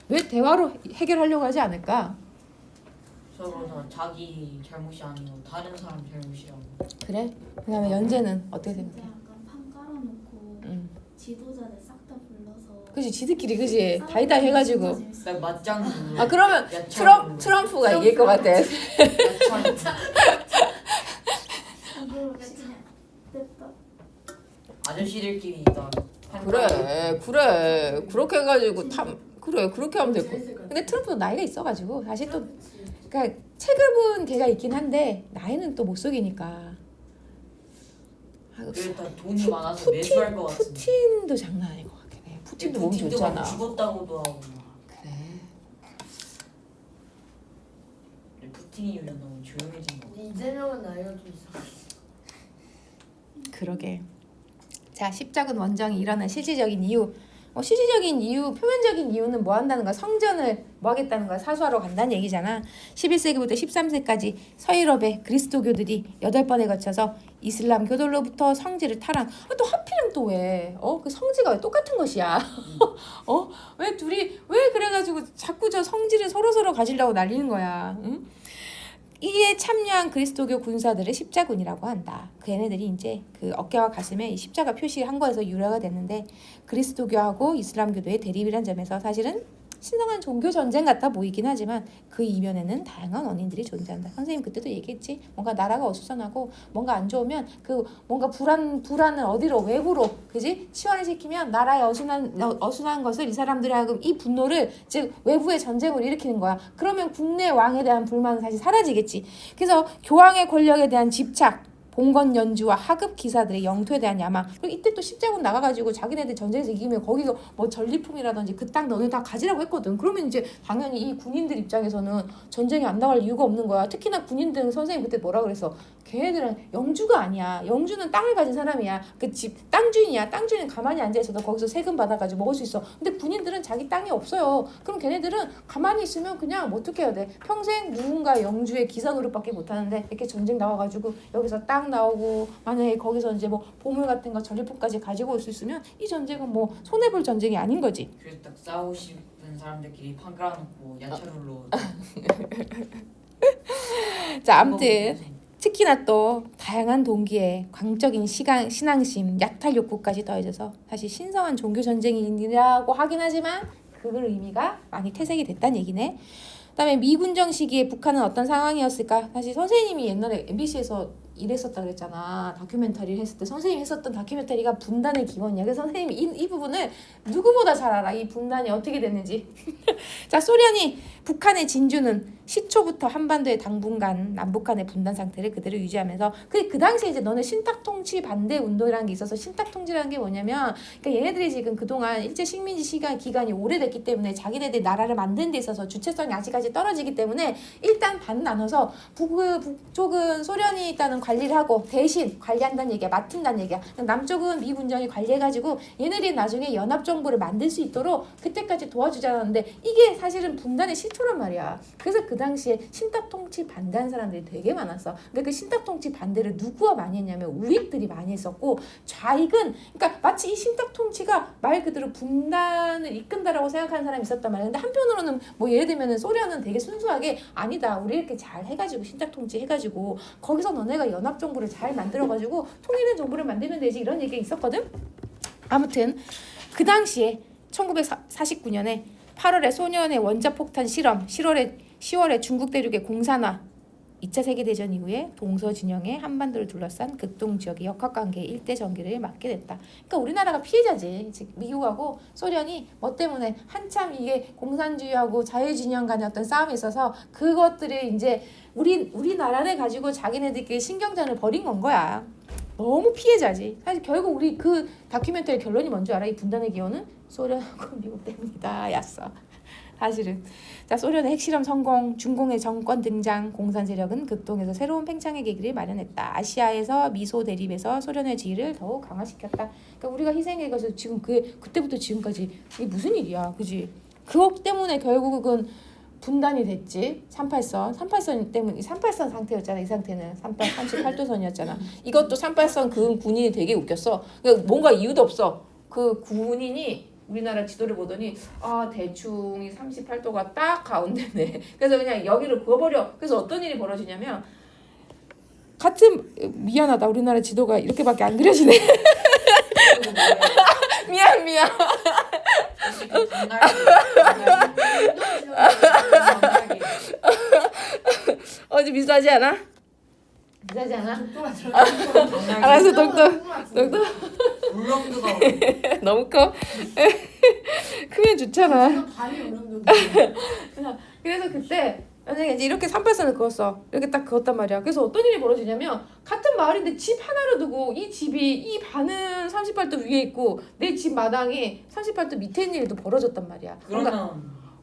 왜 대화로 해결하려고 하지 않을까? 서로 다 자기 잘못이 아니고 다른 사람 잘못이라고. 그래? 그 다음에 연재는 어떻게 진짜 생각해? 약간 판 깔아놓고 응. 지도자들 싹 다 불러서 그치 지들끼리 그치 다이다 해가지고 나 맞짱. 아 그러면 야창. 트럼프가 이길 것 같아. 야창. 이걸로 그냥 냅다 아저씨들끼리 다. 그래 그렇게 해가지고 그래 그렇게 하면 될 거. 재밌을 것 같아. 근데 트럼프도 나이가 있어가지고 사실 또 그렇지. 그러니까 체급은 걔가 있긴 한데 나이는 또 못 속이니까. 그래 다 돈이 많아서 매수할 것 같은데. 푸틴도 장난 아닌 것 같긴 해. 푸틴도 몸 푸틴도 막 좋잖아. 죽었다고도 하고. 그래. 푸틴이 요즘 너무 조용해진 거. 같아. 이재명은 나이가 좀 있어. 그러게. 자, 십자군 원정이 일어난 실질적인 이유. 실질적인 이유, 표면적인 이유는 뭐 한다는 거야? 성전을 뭐 하겠다는 거야? 사수하러 간다는 얘기잖아. 11세기부터 13세까지 서유럽의 그리스도교들이 8번에 거쳐서 이슬람 교도로부터 성지를 탈환. 또 하필이면 또 왜? 그 성지가 왜 똑같은 것이야? 왜 둘이 왜 그래가지고 자꾸 저 성지를 서로 가지려고 날리는 거야? 응? 이에 참여한 그리스도교 군사들을 십자군이라고 한다. 그 얘네들이 이제 그 어깨와 가슴에 이 십자가 표시한 거에서 유래가 됐는데 그리스도교하고 이슬람교도의 대립이란 점에서 사실은 신성한 종교 전쟁 같아 보이긴 하지만 그 이면에는 다양한 원인들이 존재한다. 선생님 그때도 얘기했지. 뭔가 나라가 어수선하고 뭔가 안 좋으면 그 뭔가 불안을 어디로 외부로 그지 치환을 시키면 나라의 어순한 것을 이 사람들이 하여금 이 분노를 즉 외부의 전쟁으로 일으키는 거야. 그러면 국내 왕에 대한 불만은 사실 사라지겠지. 그래서 교황의 권력에 대한 집착 봉건 연주와 하급 기사들의 영토에 대한 야망. 그리고 이때 또 십자군 나가가지고 자기네들 전쟁에서 이기면 거기서 뭐 전리품이라든지 그 땅 너네 다 가지라고 했거든. 그러면 이제 당연히 이 군인들 입장에서는 전쟁에 안 나갈 이유가 없는 거야. 특히나 군인들은 선생님 그때 뭐라 그랬어? 걔네들은 영주가 아니야. 영주는 땅을 가진 사람이야. 그 집 땅주인이야. 땅주인은 가만히 앉아 있어도 거기서 세금 받아가지고 먹을 수 있어. 근데 군인들은 자기 땅이 없어요. 그럼 걔네들은 가만히 있으면 그냥 뭐 어떻게 해야 돼? 평생 누군가 영주의 기사 노릇밖에 못 하는데 이렇게 전쟁 나와가지고 여기서 땅 나오고 만약에 거기서 이제 뭐 보물 같은 거 전리품까지 가지고 올 수 있으면 이 전쟁은 뭐 손해볼 전쟁이 아닌 거지. 그래서 딱 싸우고 싶은 사람들끼리 판 깔아놓고 야차룰로. 자, 아무튼 특히나 또 다양한 동기에 광적인 신앙심, 약탈 욕구까지 더해져서 사실 신성한 종교 전쟁이라고 하긴 하지만 그 의미가 많이 퇴색이 됐다는 얘기네. 그다음에 미군정 시기에 북한은 어떤 상황이었을까? 사실 선생님이 옛날에 MBC에서 일했었다 그랬잖아. 다큐멘터리를 했을 때 선생님이 했었던 다큐멘터리가 분단의 기원이야. 그래서 선생님이 이 부분을 누구보다 잘 알아. 이 분단이 어떻게 됐는지. 자, 소련이 북한의 진주는 시초부터 한반도의 당분간 남북한의 분단 상태를 그대로 유지하면서 그 당시에 이제 너네 신탁 통치 반대 운동이라는 게 있어서 신탁 통치라는 게 뭐냐면 그러니까 얘네들이 지금 그동안 일제 식민지 기간이 오래됐기 때문에 자기네들 나라를 만드는 데 있어서 주체성이 아직까지 떨어지기 때문에 일단 반 나눠서 북쪽은 소련이 일단은 관리를 하고 대신 관리한다는 얘기야. 맡은다는 얘기야. 남쪽은 미군정이 관리해가지고 얘네들이 나중에 연합정부를 만들 수 있도록 그때까지 도와주자는데 이게 사실은 분단의 시초란 말이야. 그래서 그 당시에 신탁 통치 반대하는 사람들이 되게 많았어. 근데 그 신탁 통치 반대를 누구와 많이 했냐면 우익들이 많이 했었고 좌익은 그러니까 마치 이 신탁 통치가 말 그대로 분단을 이끈다라고 생각하는 사람이 있었단 말이야. 근데 한편으로는 뭐 예를 들면은 소련은 되게 순수하게 아니다. 우리 이렇게 잘 해가지고 신탁 통치 해가지고 거기서 너네가 연합정부를 잘 만들어가지고 통일된 정부를 만들면 되지 이런 얘기가 있었거든. 아무튼 그 당시에 1949년에 8월에 소련의 원자폭탄 실험 10월에 중국 대륙의 공산화 2차 세계대전 이후에 동서진영의 한반도를 둘러싼 극동 지역의 역학관계의 일대 전기를 맡게 됐다. 그러니까 우리나라가 피해자지. 즉 미국하고 소련이 뭐 때문에 한참 이게 공산주의하고 자유진영 간의 어떤 싸움이 있어서 그것들을 이제 우리나라를 가지고 자기네들끼리 신경전을 벌인 건 거야. 너무 피해자지. 사실 결국 우리 그 다큐멘터리 결론이 뭔지 알아? 이 분단의 기원은 소련하고 미국 때문이다 였어. 사실은. 자, 소련의 핵실험 성공, 중공의 정권 등장, 공산 세력은 극동에서 새로운 팽창의 계기를 마련했다. 아시아에서 미소 대립에서 소련의 지위를 더욱 강화시켰다. 그러니까 우리가 희생의 것을 지금 그때부터 지금까지 이게 무슨 일이야, 그지? 그것 때문에 결국은 분단이 됐지. 38선 때문에 38선 상태였잖아. 이 상태는 38도선이었잖아. 이것도 38선 그 군인이 되게 웃겼어. 그러니까 뭔가 이유도 없어. 그 군인이 우리나라 지도를 보더니 대충 이 38도가 딱 가운데네. 그래서 그냥 여기를 그어버려. 그래서 어떤 일이 벌어지냐면 미안하다. 우리나라 지도가 이렇게밖에 안 그려지네. 미안. 어제 비슷하지 않아? 비슷하지 않아? 독도가 알았어, 독도. 울릉도가 너무 커. 크면 좋잖아. 발이 울릉도. 그래서 그때 만약에 이제 이렇게 38선을 그었어. 이렇게 딱 그었단 말이야. 그래서 어떤 일이 벌어지냐면 같은 마을인데 집 하나를 두고 이 집이 이 반은 38도 위에 있고 내 집 마당이 38도 밑에 있는 일도 벌어졌단 말이야.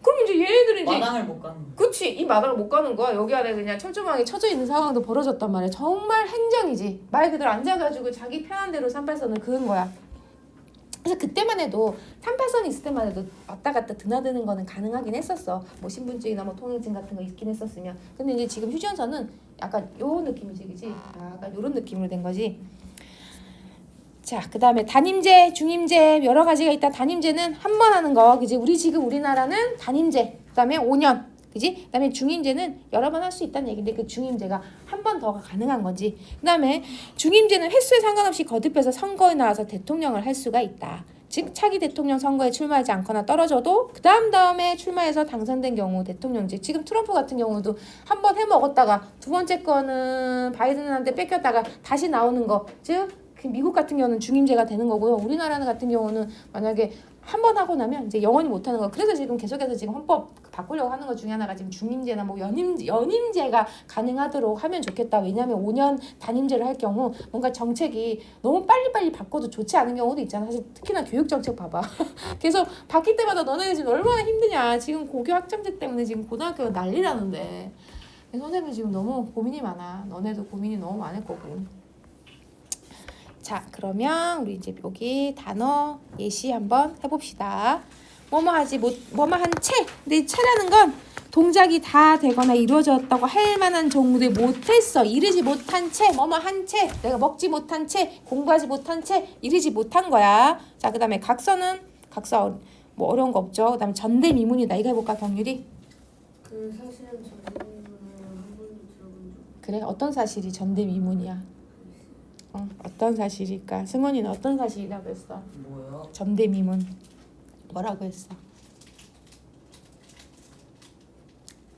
그럼 이제 얘네들은 이제 마당을 못 가는 거야. 그치, 이 마당을 못 가는 거야. 여기 안에 그냥 철조망이 쳐져 있는 상황도 벌어졌단 말이야. 정말 행정이지. 말 그대로 앉아가지고 자기 편한 대로 38선을 그은 거야. 그래서 그때만 해도 38선이 있을 때만 해도 왔다 갔다 드나드는 거는 가능하긴 했었어. 뭐 신분증이나 뭐 통행증 같은 거 있긴 했었으면. 근데 이제 지금 휴전선은 약간 요 느낌이지, 그지? 약간 요런 느낌으로 된 거지. 자, 그 다음에 단임제, 중임제 여러 가지가 있다. 단임제는 한 번 하는 거, 그지? 우리나라는 단임제, 그 다음에 5년, 그지? 그 다음에 중임제는 여러 번 할 수 있다는 얘기인데 그 중임제가 한 번 더가 가능한 거지. 그 다음에 중임제는 횟수에 상관없이 거듭해서 선거에 나와서 대통령을 할 수가 있다. 즉 차기 대통령 선거에 출마하지 않거나 떨어져도 그 다음에 출마해서 당선된 경우 대통령직. 지금 트럼프 같은 경우도 한 번 해먹었다가 두 번째 거는 바이든한테 뺏겼다가 다시 나오는 거. 즉 그 미국 같은 경우는 중임제가 되는 거고요. 우리나라 같은 경우는 만약에 한 번 하고 나면 이제 영원히 못 하는 거. 그래서 지금 계속해서 지금 헌법 바꾸려고 하는 것 중에 하나가 지금 중임제나 뭐 연임제가 가능하도록 하면 좋겠다. 왜냐하면 5년 단임제를 할 경우 뭔가 정책이 너무 빨리빨리 바꿔도 좋지 않은 경우도 있잖아. 사실 특히나 교육 정책 봐봐. 그래서 바뀔 때마다 너네들 지금 얼마나 힘드냐. 지금 고교 학점제 때문에 지금 고등학교가 난리라는데. 선생님 지금 너무 고민이 많아. 너네도 고민이 너무 많을 거고. 자, 그러면 우리 이제 여기 단어 예시 한번 해봅시다. 뭐뭐한 채. 근데 이 채라는 건 동작이 다 되거나 이루어졌다고 할 만한 정도에 못했어. 이르지 못한 채, 뭐뭐한 채. 내가 먹지 못한 채, 공부하지 못한 채, 이르지 못한 거야. 자, 그 다음에 각서 뭐 어려운 거 없죠. 그 다음에 전대미문이다. 이거 해볼까, 경률이? 그 사실은 저는 한 번도 들어본 적. 그래, 어떤 사실이 전대미문이야? 어떤 사실일까? 승원이는 어떤 사실이라고 했어? 뭐요? 전대미문 뭐라고 했어?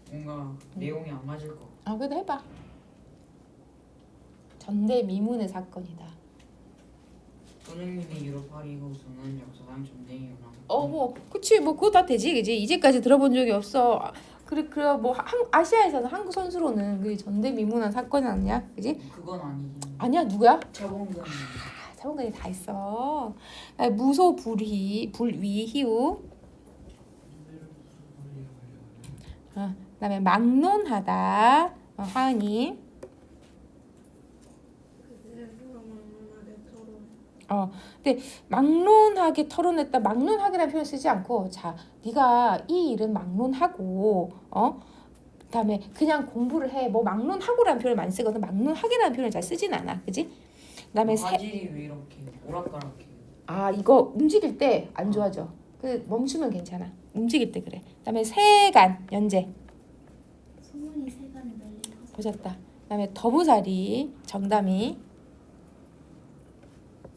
뭔가 내용이 안 맞을 거. 그래도 해봐. 전대미문의 사건이다. 손흥민이 유로파리그 우승은 역사상 전대미문한. 뭐 그치, 뭐 그거 다 되지, 그지? 이제까지 들어본 적이 없어. 그래 뭐 아시아에서는 한국 선수로는 그 전대미문한 사건이 아니야, 그지? 그건 아니지. 아니야, 누구야? 최봉근. 차범근이 다 있어. 무소 불위 희우. 그다음에 막론하다. 하은이. 근데 막론하게 털어냈다. 막론하게라는 표현 쓰지 않고, 자, 네가 이 일은 막론하고, 그다음에 그냥 공부를 해. 뭐 막론하고라는 표현을 많이 쓰거든. 막론하게라는 표현을 잘 쓰진 않아, 그지? 그다음에 화질이 왜 이렇게 오락가락해? 이거 움직일 때 안 좋아져. 그 멈추면 괜찮아. 움직일 때 그래. 그다음에 세간 연재. 소문이 세간에 널리고. 보셨다. 그다음에 더부살이 정담이.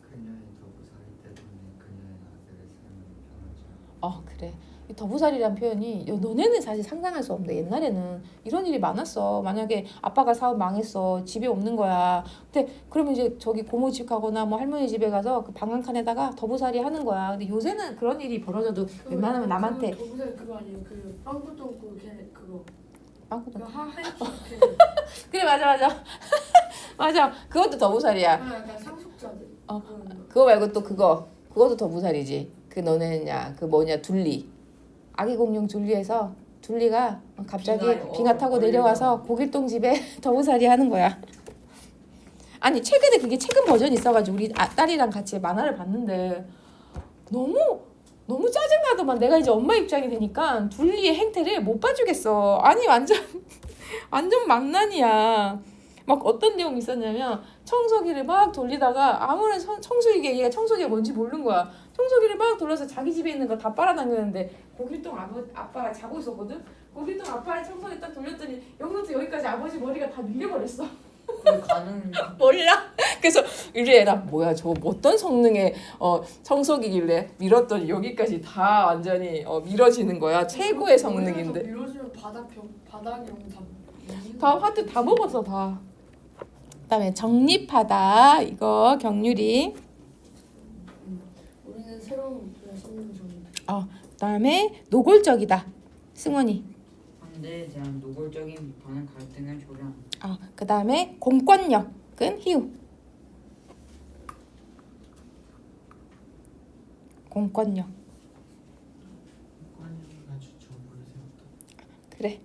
그녀의 더부살이 때문에 그녀의 아들의 삶은 변하지 않았다. 그래. 이 더부살이라는 표현이 너네는 사실 상상할 수 없는데 옛날에는 이런 일이 많았어. 만약에 아빠가 사업 망했어. 집이 없는 거야. 근데 그러면 이제 저기 고모 집 가거나 뭐 할머니 집에 가서 그 방앗간에다가 더부살이 하는 거야. 근데 요새는 그런 일이 벌어져도 웬만하면 남한테 도구살 그거 아니에요? 그 빵꾸똥 걔 그거. 빵꾸도 그 하이프 그래 맞아 맞아 그것도 더부살이야. 약간 상속자들. 그거 말고 또 그것도 더부살이지. 그 너네냐 그 뭐냐 둘리 아기 공룡 둘리에서 둘리가 갑자기 빙하 타고 내려와서 고길동 집에 더부살이 하는 거야. 아니 최근에 그게 최근 버전이 있어가지고 우리 딸이랑 같이 만화를 봤는데 너무 짜증나더만. 내가 이제 엄마 입장이 되니까 둘리의 행태를 못 봐주겠어. 아니 완전 망난이야. 막 어떤 내용이 있었냐면 청소기를 막 돌리다가 아무런 청소기가 얘가 청소기가 뭔지 모르는 거야. 청소기를 막 돌려서 자기 집에 있는 거 다 빨아당겼는데 고길동 아빠가 자고 있었거든. 고길동 아빠의 청소기 딱 돌렸더니 여기부터 여기까지 아버지 머리가 다 밀려버렸어. 그게 가능. 몰라. 그래서 우리 애라 뭐야 저거 어떤 성능의 청소기길래 밀었더니 여기까지 다 완전히 밀어지는 거야. 최고의 성능인데. 밀어주면 바닥이 다 하여튼 다 먹었어 다. 그다음에 정립하다 이거 경률이. 우리는 새로운 목표를 쏟는 중. 그다음에 노골적이다 승원이. 반대에 대한 노골적인 비판은 갈등을 조장. 그다음에 공권력은 희우. 공권력. 그래.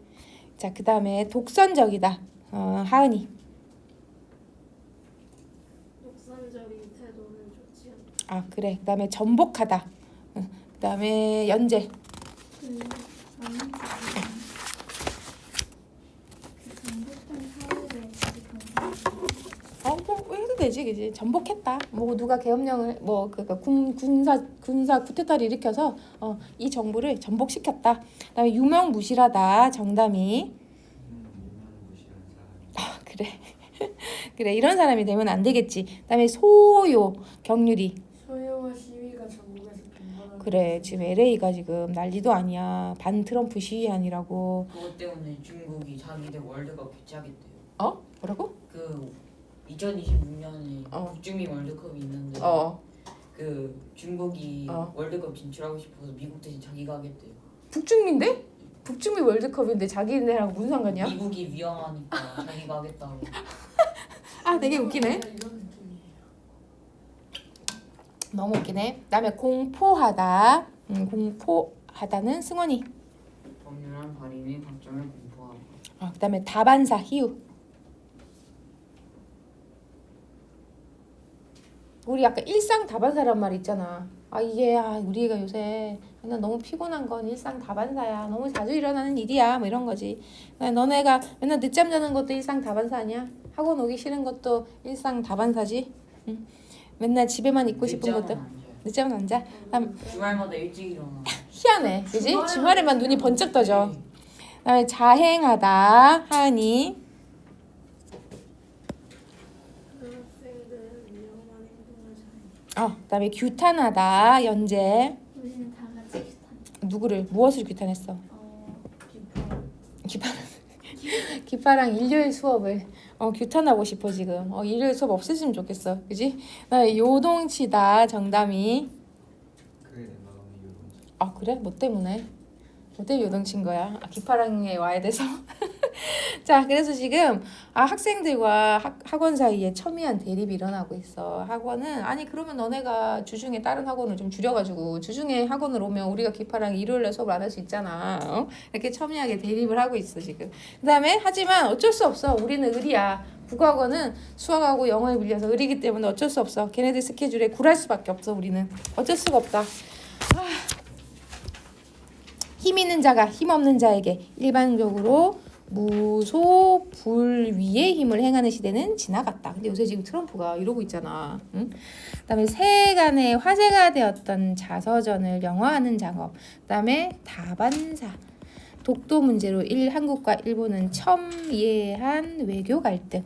자 그다음에 독선적이다 하은이. 독선적인 태도는 좋지 않다. 그래. 그다음에 전복하다. 그다음에 연재. 아니지. 그 전복한 사회를 지금 뭐 해도 되지, 그지? 전복했다. 뭐 누가 계엄령을 그러니까 군사 쿠데타를 일으켜서 이 정부를 전복시켰다. 그다음에 유명무실하다. 정담이. 그래. 그래 이런 사람이 되면 안 되겠지. 그다음에 소요 경률이. 소요와 시위가 전국에서 빈번하게. 그래 지금 LA가 지금 난리도 아니야. 반 트럼프 시위안이라고. 그것 때문에 중국이 자기들 월드컵 개최하겠대요. 뭐라고? 그 2026년에 북중미 월드컵이 있는데 그 중국이 월드컵 진출하고 싶어서 미국 대신 자기가 하겠대요. 북중미인데? 북중미 월드컵인데 자기네랑 무슨 상관이야? 미국이 위험하니까 자기가 하겠다고. 되게 웃기네. 이런 느낌이에요. 너무 웃기네. 그다음에 공포하다. 공포하다는 승원이. 법률안 발의의 관점을 공포하고. 그다음에 다반사 희우. 우리 아까 일상 다반사란 말 있잖아. 우리가 요새 맨날 너무 피곤한 건 일상 다반사야. 너무 자주 일어나는 일이야. 뭐 이런 거지. 너네가 맨날 늦잠 자는 것도 일상 다반사 아니야? 학원 오기 싫은 것도 일상 다반사지. 응? 맨날 집에만 있고 싶은 것도 늦잠은 안 자. 주말마다 일찍 일어나. 희한해, 그지? 주말에만 눈이 번쩍 떠져. 그다음에 자행하다 하은이. 학생들은 위험한 행동을 잘해. 그다음에 규탄하다 연재. 우리는 다 같이 규탄. 누구를 무엇을 규탄했어? 기뻐. 기파랑 일요일 수업을 규탄하고 싶어 지금. 일요일 수업 없으시면 좋겠어, 그지? 그다음에 요동치다 정담이. 그래 내 마음이 요동치. 그래? 뭐 때문에? 뭐 때문에 요동친 거야? 기파랑에 와야 돼서. 자, 그래서 지금 학생들과 학원 사이에 첨예한 대립이 일어나고 있어. 학원은 그러면 너네가 주중에 다른 학원을 좀 줄여가지고 주중에 학원을 오면 우리가 기파랑 일요일날 수업을 안 할 수 있잖아. 이렇게 첨예하게 대립을 하고 있어 지금. 그다음에 하지만 어쩔 수 없어. 우리는 의리야. 국어학원은 수학하고 영어에 밀려서 의리기 때문에 어쩔 수 없어. 걔네들 스케줄에 굴할 수밖에 없어. 우리는 어쩔 수가 없다. 힘 있는 자가 힘 없는 자에게 일반적으로 무소불위의 힘을 행하는 시대는 지나갔다. 근데 요새 지금 트럼프가 이러고 있잖아. 응? 그다음에 세간의 화제가 되었던 자서전을 영화하는 작업. 그다음에 다반사. 독도 문제로 한국과 일본은 첨예한 외교 갈등.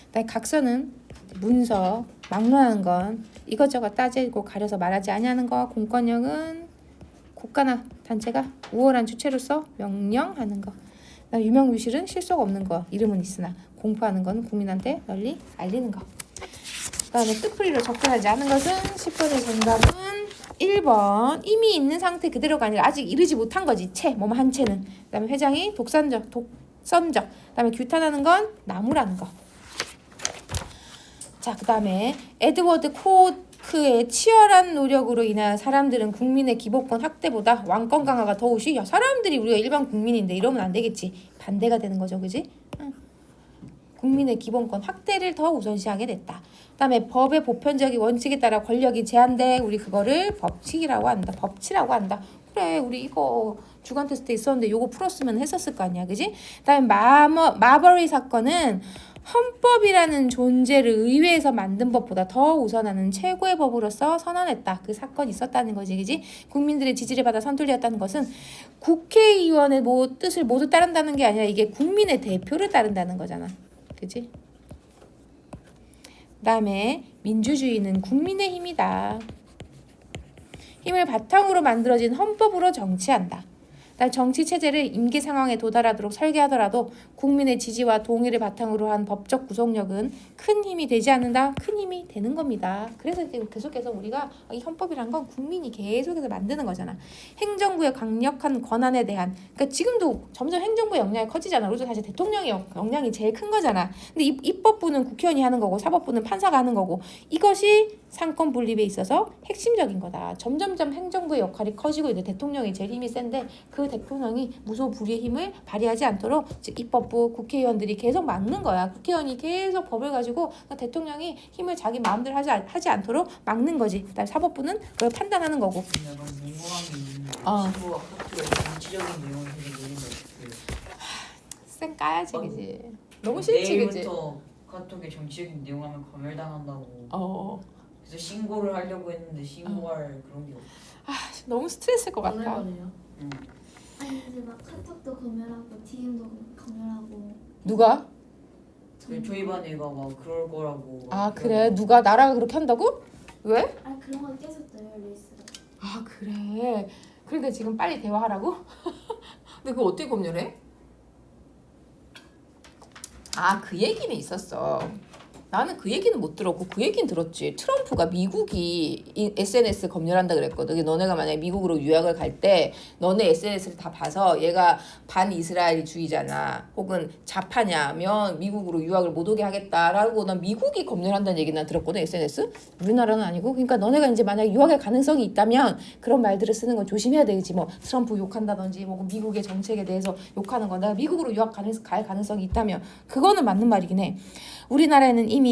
그다음에 각서는 문서, 막론하는 건 이것저것 따지고 가려서 말하지 아니하는 거. 공권력은 국가나 단체가 우월한 주체로서 명령하는 거. 그다음에 유명무실은 실속 없는 거. 이름은 있으나 공포하는 건 국민한테 널리 알리는 거. 그다음에 뜻풀이로 접근하지 않은 것은 10번의 정답은 1번. 이미 있는 상태 그대로가 아니라 아직 이르지 못한 거지. 뭐뭐 한 채는. 그다음에 회장이 독선적. 그다음에 규탄하는 건 나무라는 거. 자, 그다음에 에드워드 코크의 치열한 노력으로 인한 사람들은 국민의 기본권 확대보다 왕권 강화가 더 우시. 야, 사람들이 우리가 일반 국민인데 이러면 안 되겠지. 반대가 되는 거죠, 그지? 국민의 기본권 확대를 더 우선시하게 됐다. 그다음에 법의 보편적인 원칙에 따라 권력이 제한돼. 우리 그거를 법칙이라고 한다. 법치라고 한다. 그래, 우리 이거 주간 테스트 있었는데 요거 풀었으면 했었을 거 아니야, 그지? 그다음에 마버리 사건은 헌법이라는 존재를 의회에서 만든 법보다 더 우선하는 최고의 법으로서 선언했다. 그 사건이 있었다는 거지, 그지? 국민들의 지지를 받아 선출되었다는 것은 국회의원의 뜻을 모두 따른다는 게 아니라 이게 국민의 대표를 따른다는 거잖아, 그지? 그다음에 민주주의는 국민의 힘이다. 힘을 바탕으로 만들어진 헌법으로 정치한다. 정치 체제를 임기 상황에 도달하도록 설계하더라도 국민의 지지와 동의를 바탕으로 한 법적 구속력은 큰 힘이 되지 않는다. 큰 힘이 되는 겁니다. 그래서 이제 계속해서 우리가 이 헌법이란 건 국민이 계속해서 만드는 거잖아. 행정부의 강력한 권한에 대한, 그러니까 지금도 점점 행정부의 역량이 커지잖아. 그래서 사실 대통령의 역량이 제일 큰 거잖아. 근데 입법부는 국회의원이 하는 거고 사법부는 판사가 하는 거고, 이것이 상권 분립에 있어서 핵심적인 거다. 점점점 행정부의 역할이 커지고 있는데 대통령이 제일 힘이 센데 그 대통령이 무소불위의 힘을 발휘하지 않도록 즉 입법부 국회의원들이 계속 막는 거야. 국회의원이 계속 법을 가지고 대통령이 힘을 자기 마음대로 하지 않도록 막는 거지. 그다음에 사법부는 그걸 판단하는 거고. 약간 궁금한 게 있는데 어. 친구가 카톡에 정치적인 내용을 되게 쌩 까야지, 그지? 너무 싫지, 그지? 내일부터 카톡에 정치적인 내용 하면 검열당한다고. 그래서 신고를 하려고 했는데 신고할 그런 게 없어. 너무 스트레스일 것 같아. 오늘만에요. 아니 근데 막 카톡도 검열하고 DM도 검열하고. 누가? 저희 반 애가 막 그럴 거라고. 아, 그래? 누가 나라가 그렇게 한다고? 왜? 아 그런 거 계속 떠요 레이스로. 아, 그래. 그러니까 지금 빨리 대화하라고? 근데 그거 어떻게 검열해? 아, 그 얘기는 있었어. 나는 그 얘기는 못 들었고 그 얘기는 들었지. 트럼프가 미국이 SNS 검열한다 그랬거든. 너네가 만약에 미국으로 유학을 갈 때 너네 SNS를 다 봐서 얘가 반이스라엘주의잖아 혹은 좌파냐면 미국으로 유학을 못 오게 하겠다라고 난 미국이 검열한다는 얘기 난 들었거든. SNS. 우리나라는 아니고. 그러니까 너네가 이제 만약에 유학의 가능성이 있다면 그런 말들을 쓰는 건 조심해야 되겠지. 뭐 트럼프 욕한다든지 뭐 미국의 정책에 대해서 욕하는 건 내가 미국으로 유학 갈 가능성이 있다면 그거는 맞는 말이긴 해. 우리나라에는 이미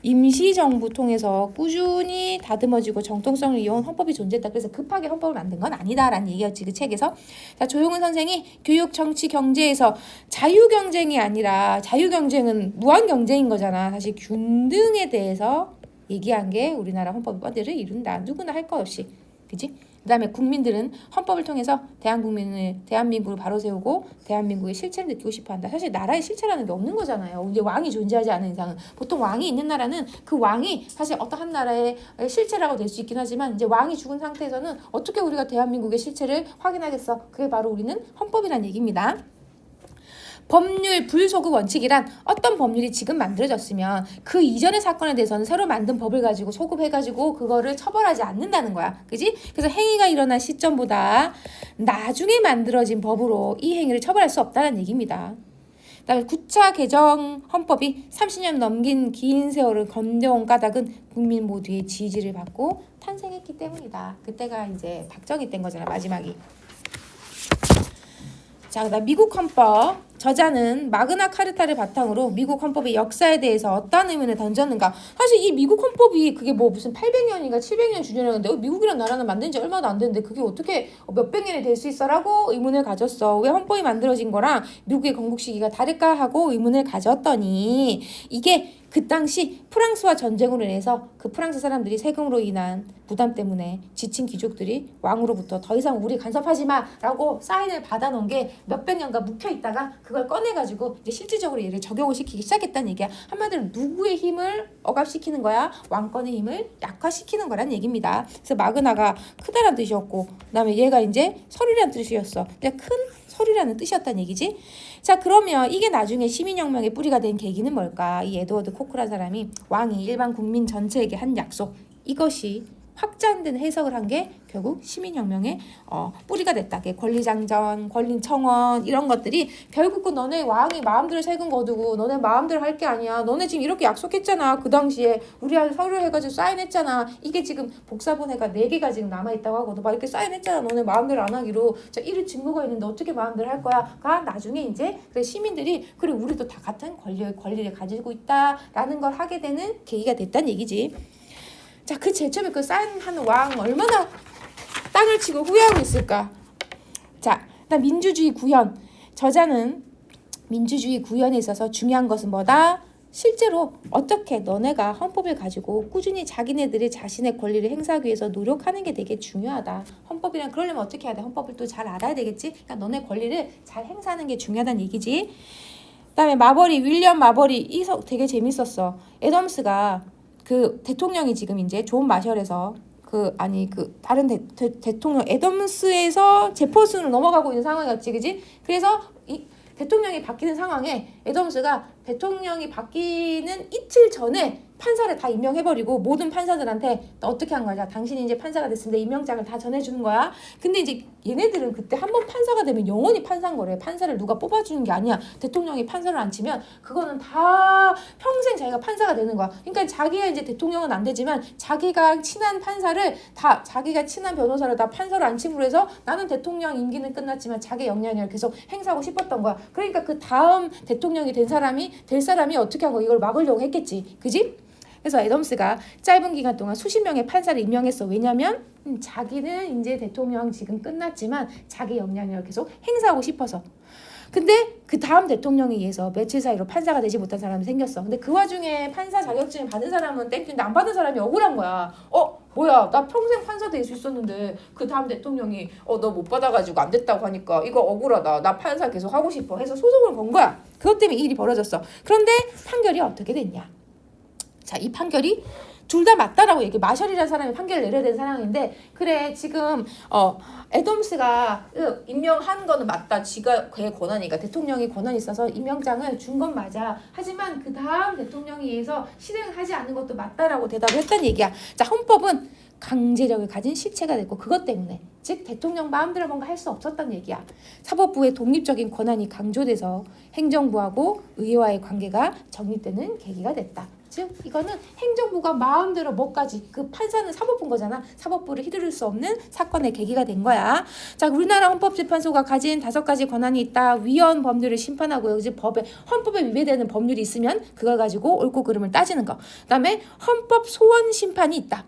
임시정부 통해서 꾸준히 다듬어지고 정통성을 이용한 헌법이 존재했다. 그래서 급하게 헌법을 만든 건 아니다라는 얘기였지, 그 책에서. 자, 조용은 선생이 교육, 정치, 경제에서 자유경쟁이 아니라 자유경쟁은 무한경쟁인 거잖아. 사실 균등에 대해서 얘기한 게 우리나라 헌법의 뼈대를 이룬다. 누구나 할 것 없이. 그치? 그 다음에 국민들은 헌법을 통해서 대한민국을 바로 세우고 대한민국의 실체를 느끼고 싶어한다. 사실 나라의 실체라는 게 없는 거잖아요. 이제 왕이 존재하지 않은 이상은. 보통 왕이 있는 나라는 그 왕이 사실 어떤 한 나라의 실체라고 될 수 있긴 하지만 이제 왕이 죽은 상태에서는 어떻게 우리가 대한민국의 실체를 확인하겠어. 그게 바로 우리는 헌법이란 얘기입니다. 법률 불소급 원칙이란 어떤 법률이 지금 만들어졌으면 그 이전의 사건에 대해서는 새로 만든 법을 가지고 소급해가지고 그거를 처벌하지 않는다는 거야. 그지? 그래서 행위가 일어난 시점보다 나중에 만들어진 법으로 이 행위를 처벌할 수 없다는 얘기입니다. 그다음에 9차 개정 헌법이 30년 넘긴 긴 세월을 건너온 까닭은 국민 모두의 지지를 받고 탄생했기 때문이다. 그때가 이제 박정희 때인 거잖아, 마지막이. 자, 그다음 미국 헌법. 저자는 마그나 카르타를 바탕으로 미국 헌법의 역사에 대해서 어떤 의문을 던졌는가. 사실 이 미국 헌법이 그게 뭐 무슨 800년인가 700년 주년이었는데 미국이란 나라는 만든 지 얼마도 안 됐는데 그게 어떻게 몇백 년이 될 수 있어라고 의문을 가졌어. 왜 헌법이 만들어진 거랑 미국의 건국 시기가 다를까 하고 의문을 가졌더니 이게 그 당시 프랑스와 전쟁으로 인해서 그 프랑스 사람들이 세금으로 인한 부담 때문에 지친 귀족들이 왕으로부터 더 이상 우리 간섭하지 마라고 사인을 받아놓은 게 몇백 년간 묵혀있다가 그걸 꺼내가지고 이제 실질적으로 얘를 적용을 시키기 시작했다는 얘기야. 한마디로 누구의 힘을 억압시키는 거야? 왕권의 힘을 약화시키는 거란 얘기입니다. 그래서 마그나가 크다란 뜻이었고 그다음에 얘가 이제 서류라는 뜻이었어. 그냥 큰 서류라는 뜻이었다는 얘기지. 자, 그러면 이게 나중에 시민혁명의 뿌리가 된 계기는 뭘까? 이 에드워드 코크란 사람이 왕이 일반 국민 전체에게 한 약속, 이것이 확장된 해석을 한 게 결국 시민혁명의 뿌리가 됐다. 권리장전, 권리청원 이런 것들이 결국 그 너네 왕이 마음대로 세금 거두고 너네 마음대로 할 게 아니야. 너네 지금 이렇게 약속했잖아. 그 당시에 우리한테 서류 해가지고 사인했잖아. 이게 지금 복사본회가 4개가 지금 남아있다고 하고 너 막 이렇게 사인했잖아. 너네 마음대로 안 하기로. 자, 이런 증거가 있는데 어떻게 마음대로 할 거야? 가 나중에 이제 그래 시민들이 그래 우리도 다 같은 권리를 가지고 있다라는 걸 하게 되는 계기가 됐다는 얘기지. 자, 그 제일 처음에 그 사인하는 왕 얼마나 땅을 치고 후회하고 있을까? 자, 일단 민주주의 구현. 저자는 민주주의 구현에 있어서 중요한 것은 뭐다? 실제로 어떻게 너네가 헌법을 가지고 꾸준히 자기네들이 자신의 권리를 행사하기 위해서 노력하는 게 되게 중요하다. 헌법이란 그러려면 어떻게 해야 돼? 헌법을 또 잘 알아야 되겠지? 그러니까 너네 권리를 잘 행사하는 게 중요하다는 얘기지. 그다음에 윌리엄 마버리 이석 되게 재밌었어. 애덤스가 그 대통령이 지금 이제 존 마셜에서 다른 대통령 애덤스에서 제퍼슨으로 넘어가고 있는 상황이었지, 그지? 그래서 이 대통령이 바뀌는 상황에 애덤스가 대통령이 바뀌는 이틀 전에 판사를 다 임명해버리고 모든 판사들한테 어떻게 한 거야? 자, 당신이 이제 판사가 됐습니다. 임명장을 다 전해주는 거야. 근데 이제 얘네들은 그때 한번 판사가 되면 영원히 판사인 거래. 판사를 누가 뽑아주는 게 아니야. 대통령이 판사를 안 치면 그거는 다 평생 자기가 판사가 되는 거야. 그러니까 자기가 이제 대통령은 안 되지만 자기가 친한 판사를 다 자기가 친한 변호사를 다 판사로 안 침으로 해서 나는 대통령 임기는 끝났지만 자기 역량을 계속 행사하고 싶었던 거야. 그러니까 그 다음 대통령이 될 사람이 어떻게 한 거야? 이걸 막으려고 했겠지. 그지? 그래서 애덤스가 짧은 기간 동안 수십 명의 판사를 임명했어. 왜냐면 자기는 이제 대통령 지금 끝났지만 자기 역량을 계속 행사하고 싶어서. 근데 그 다음 대통령에 의해서 며칠 사이로 판사가 되지 못한 사람이 생겼어. 근데 그 와중에 판사 자격증을 받은 사람은 땡큐인데 안 받은 사람이 억울한 거야. 뭐야, 나 평생 판사 될 수 있었는데 그 다음 대통령이 너 못 받아가지고 안 됐다고 하니까 이거 억울하다. 나 판사 계속 하고 싶어 해서 소송을 건 거야. 그것 때문에 이 일이 벌어졌어. 그런데 판결이 어떻게 됐냐? 자, 이 판결이 둘 다 맞다라고 얘기해. 마셜이라는 사람이 판결을 내려야 되는 상황인데 그래 지금 애덤스가 임명한 거는 맞다. 지가 그의 권한이니까 대통령이 권한이 있어서 임명장을 준 건 맞아. 하지만 그 다음 대통령에 의해서 실행을 하지 않는 것도 맞다라고 대답을 했다는 얘기야. 자, 헌법은 강제력을 가진 실체가 됐고 그것 때문에 즉 대통령 마음대로 뭔가 할 수 없었다는 얘기야. 사법부의 독립적인 권한이 강조돼서 행정부하고 의회와의 관계가 정립되는 계기가 됐다. 즉 이거는 행정부가 마음대로 뭐까지 그 판사는 사법부인 거잖아. 사법부를 휘두를 수 없는 사건의 계기가 된 거야. 자, 우리나라 헌법재판소가 가진 5가지 권한이 있다. 위헌 법률을 심판하고요. 즉 헌법에 위배되는 법률이 있으면 그걸 가지고 옳고 그름을 따지는 거. 그다음에 헌법 소원 심판이 있다.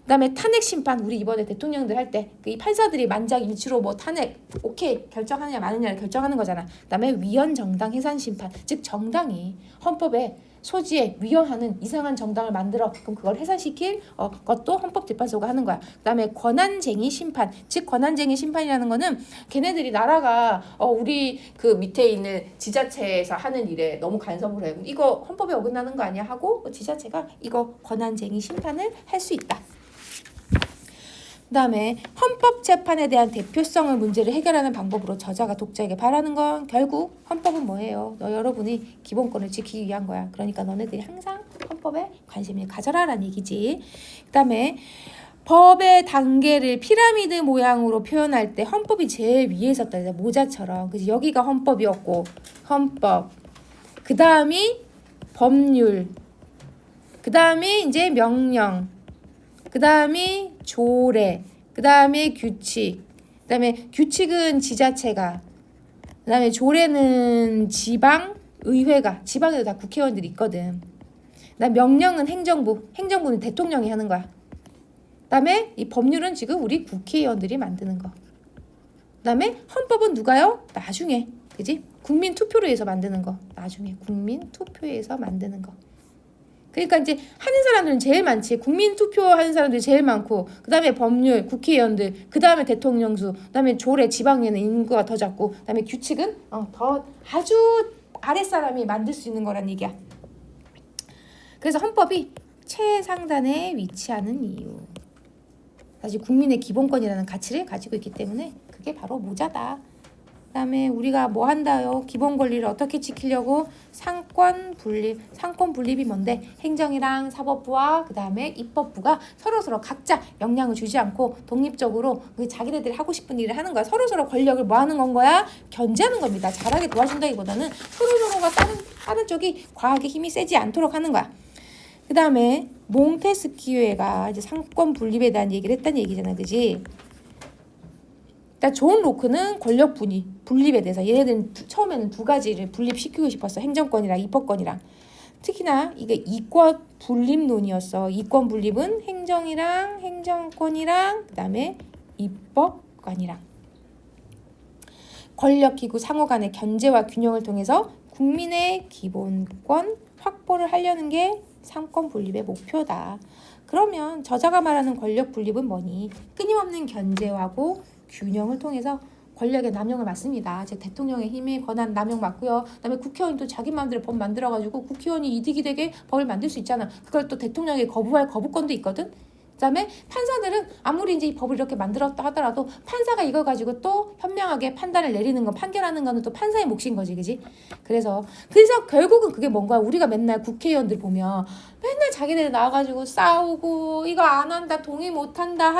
그다음에 탄핵 심판. 우리 이번에 대통령들 할 때 이 판사들이 만장일치로 뭐 탄핵 오케이 결정하느냐 마느냐를 결정하는 거잖아. 그다음에 위헌 정당 해산 심판. 즉 정당이 헌법에 소지에 위헌하는 이상한 정당을 만들어 그럼 그걸 해산시킬 것도 헌법재판소가 하는 거야. 그다음에 권한쟁의 심판. 즉 권한쟁의 심판이라는 거는 걔네들이 나라가 우리 그 밑에 있는 지자체에서 하는 일에 너무 간섭을 해. 이거 헌법에 어긋나는 거 아니야 하고 지자체가 이거 권한쟁의 심판을 할 수 있다. 그 다음에 헌법재판에 대한 대표성을 문제를 해결하는 방법으로 저자가 독자에게 바라는 건 결국 헌법은 뭐예요? 여러분이 기본권을 지키기 위한 거야. 그러니까 너네들이 항상 헌법에 관심을 가져라라는 얘기지. 그 다음에 법의 단계를 피라미드 모양으로 표현할 때 헌법이 제일 위에 있었다. 모자처럼. 그래서 여기가 헌법이었고 헌법. 그 다음이 법률. 그 다음이 이제 명령. 그 다음이 조례, 그 다음에 규칙, 그 다음에 규칙은 지자체가, 그 다음에 조례는 지방의회가, 지방에도 다 국회의원들이 있거든. 그 다음에 명령은 행정부는 대통령이 하는 거야. 그 다음에 이 법률은 지금 우리 국회의원들이 만드는 거. 그 다음에 헌법은 누가요? 나중에, 그지? 국민 투표로 해서 만드는 거. 나중에 국민 투표에서 만드는 거. 그러니까 이제 하는 사람들은 제일 많지. 국민 투표하는 사람들이 제일 많고, 그 다음에 법률, 국회의원들, 그 다음에 대통령수, 그 다음에 조례, 지방에는 인구가 더 작고, 그 다음에 규칙은 더 아주 아랫사람이 만들 수 있는 거란 얘기야. 그래서 헌법이 최상단에 위치하는 이유. 사실 국민의 기본권이라는 가치를 가지고 있기 때문에 그게 바로 모자다. 그 다음에 우리가 뭐 한다요? 기본 권리를 어떻게 지키려고? 상권 분립이 뭔데? 행정이랑 사법부와 그 다음에 입법부가 서로서로 각자 영향을 주지 않고 독립적으로 자기네들이 하고 싶은 일을 하는 거야. 서로서로 권력을 뭐 하는 건 거야? 견제하는 겁니다. 잘하게 도와준다기보다는 서로서로가 다른 쪽이 과하게 힘이 세지 않도록 하는 거야. 그 다음에 몽테스키유가 이제 상권 분립에 대한 얘기를 했다는 얘기잖아, 그지? 그러니까 존 로크는 권력 분립에 대해서 얘네들은 처음에는 두 가지를 분립시키고 싶었어. 행정권이랑 입법권이랑. 특히나 이게 이권 분립론이었어. 이권 분립은 행정권이랑 그 다음에 입법권이랑. 권력기구 상호 간의 견제와 균형을 통해서 국민의 기본권 확보를 하려는 게 상권 분립의 목표다. 그러면 저자가 말하는 권력 분립은 뭐니? 끊임없는 견제하고 균형을 통해서 권력의 남용을 막습니다. 즉 대통령의 힘의 권한 남용 막고요. 그다음에 국회의원도 자기 마음대로 법 만들어가지고 국회의원이 이득이 되게 법을 만들 수 있잖아. 그걸 또 대통령이 거부할 거부권도 있거든. 그다음에 판사들은 아무리 이제 이 법을 이렇게 만들었다 하더라도 판사가 이걸 가지고 또 현명하게 판단을 내리는 거, 판결하는 거는 또 판사의 몫인 거지, 그지? 그래서 결국은 그게 뭔가 우리가 맨날 국회의원들 보면 맨날 자기들 나와가지고 싸우고 이거 안 한다, 동의 못 한다,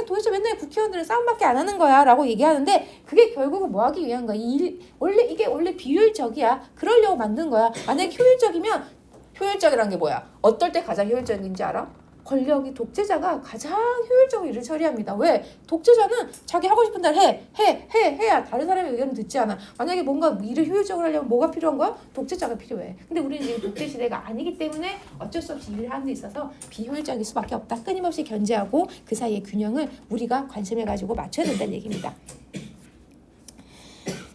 도대체 맨날 국회의원들은 싸움밖에 안 하는 거야라고 얘기하는데 그게 결국은 뭐 하기 위한 거야? 이게 원래 비효율적이야. 그러려고 만든 거야. 만약에 효율적이란 게 뭐야? 어떨 때 가장 효율적인지 알아? 권력이 독재자가 가장 효율적으로 일을 처리합니다. 왜? 독재자는 자기 하고 싶은 대로 해야 다른 사람의 의견을 듣지 않아. 만약에 뭔가 일을 효율적으로 하려면 뭐가 필요한 거야? 독재자가 필요해. 근데 우리는 지금 독재 시대가 아니기 때문에 어쩔 수 없이 일을 하는 데 있어서 비효율적일 수밖에 없다. 끊임없이 견제하고 그 사이의 균형을 우리가 관심을 가지고 맞춰야 된다는 얘기입니다.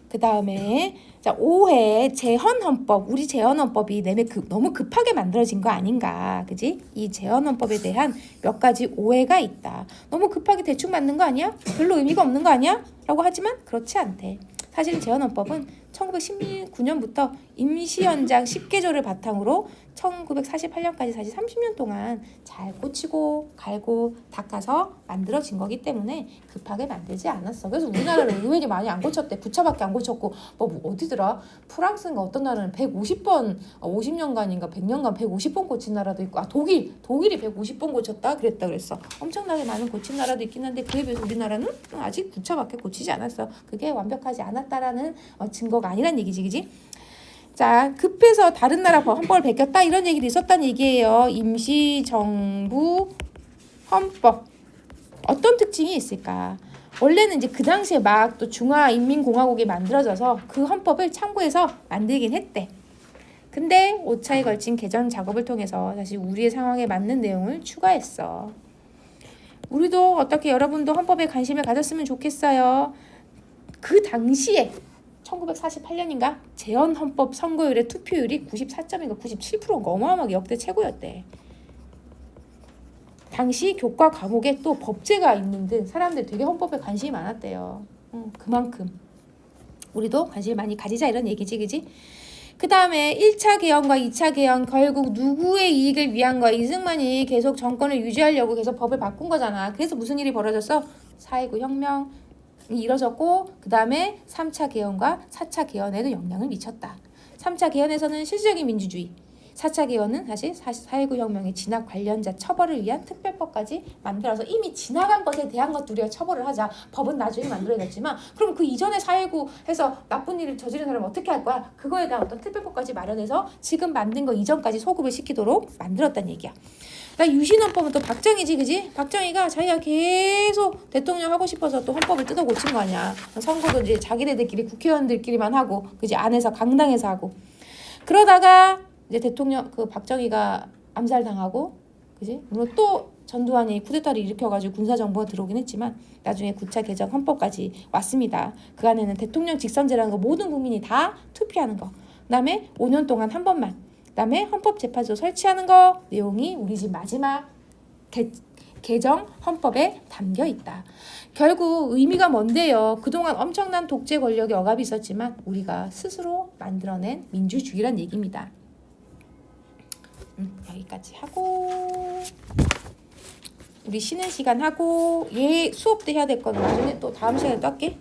그 다음에 자 5회 재헌헌법. 우리 재헌헌법이 너무 급하게 만들어진 거 아닌가, 그지? 이 재헌헌법에 대한 몇 가지 오해가 있다. 너무 급하게 대충 만든 거 아니야? 별로 의미가 없는 거 아니야? 라고 하지만 그렇지 않대. 사실 재헌헌법은 1919년부터 임시연장 10개조를 바탕으로 1948년까지 사실 30년 동안 잘 고치고 갈고 닦아서 만들어진 거기 때문에 급하게 만들지 않았어. 그래서 우리나라는 의외로 많이 안 고쳤대. 9차밖에 안 고쳤고 어디더라? 프랑스인가 어떤 나라는 150번 50년간인가 100년간 150번 고친 나라도 있고 독일이 150번 고쳤다 그랬어. 엄청나게 많은 고친 나라도 있긴 한데 그에 비해서 우리나라는 아직 9차밖에 고치지 않았어. 그게 완벽하지 않았다라는 증거가 아니란 얘기지, 그지? 자, 급해서 다른 나라 헌법을 베꼈다 이런 얘기도 있었단 얘기예요. 임시정부 헌법. 어떤 특징이 있을까? 원래는 이제 그 당시에 막 또 중화인민공화국이 만들어져서 그 헌법을 참고해서 만들긴 했대. 근데 5차에 걸친 개정 작업을 통해서 사실 우리의 상황에 맞는 내용을 추가했어. 우리도 어떻게 여러분도 헌법에 관심을 가졌으면 좋겠어요. 그 당시에 1948년인가 재헌헌법 선거율의 투표율이 94.인가 97%인가 어마어마하게 역대 최고였대. 당시 교과 과목에 또 법제가 있는 등 사람들 되게 헌법에 관심이 많았대요. 그만큼 우리도 관심을 많이 가지자 이런 얘기지, 그지? 그 다음에 1차 개헌과 2차 개헌 결국 누구의 이익을 위한 거야? 이승만이 계속 정권을 유지하려고 계속 법을 바꾼 거잖아. 그래서 무슨 일이 벌어졌어? 4.19 혁명 이뤄졌고 그 다음에 3차 개헌과 4차 개헌에도 영향을 미쳤다. 3차 개헌에서는 실질적인 민주주의, 4차 개헌은 사실 4.19 혁명의 진압 관련자 처벌을 위한 특별법까지 만들어서 이미 지나간 것에 대한 것도 우리가 처벌을 하자. 법은 나중에 만들어졌지만 그럼 그 이전에 4.19 해서 나쁜 일을 저지른 사람은 어떻게 할 거야? 그거에 대한 어떤 특별법까지 마련해서 지금 만든 거 이전까지 소급을 시키도록 만들었다는 얘기야. 유신헌법은 또 박정희지, 그지? 박정희가 자기가 계속 대통령 하고 싶어서 또 헌법을 뜯어 고친 거 아니야. 선거도 이제 자기네들끼리 국회의원들끼리만 하고, 그지? 안에서 강당에서 하고. 그러다가 이제 대통령 박정희가 암살당하고, 그지? 물론 또 전두환이 쿠데타를 일으켜가지고 군사정부가 들어오긴 했지만 나중에 9차 개정 헌법까지 왔습니다. 그 안에는 대통령 직선제라는 거 모든 국민이 다 투표하는 거. 그다음에 5년 동안 한 번만 그다음에 헌법재판소 설치하는 거 내용이 우리 집 마지막 개정 헌법에 담겨 있다. 결국 의미가 뭔데요? 그동안 엄청난 독재 권력의 억압이 있었지만 우리가 스스로 만들어낸 민주주의란 얘기입니다. 여기까지 하고 우리 쉬는 시간 하고 얘 수업 때 해야 될 거는 나중에 또 다음 시간에 또 할게.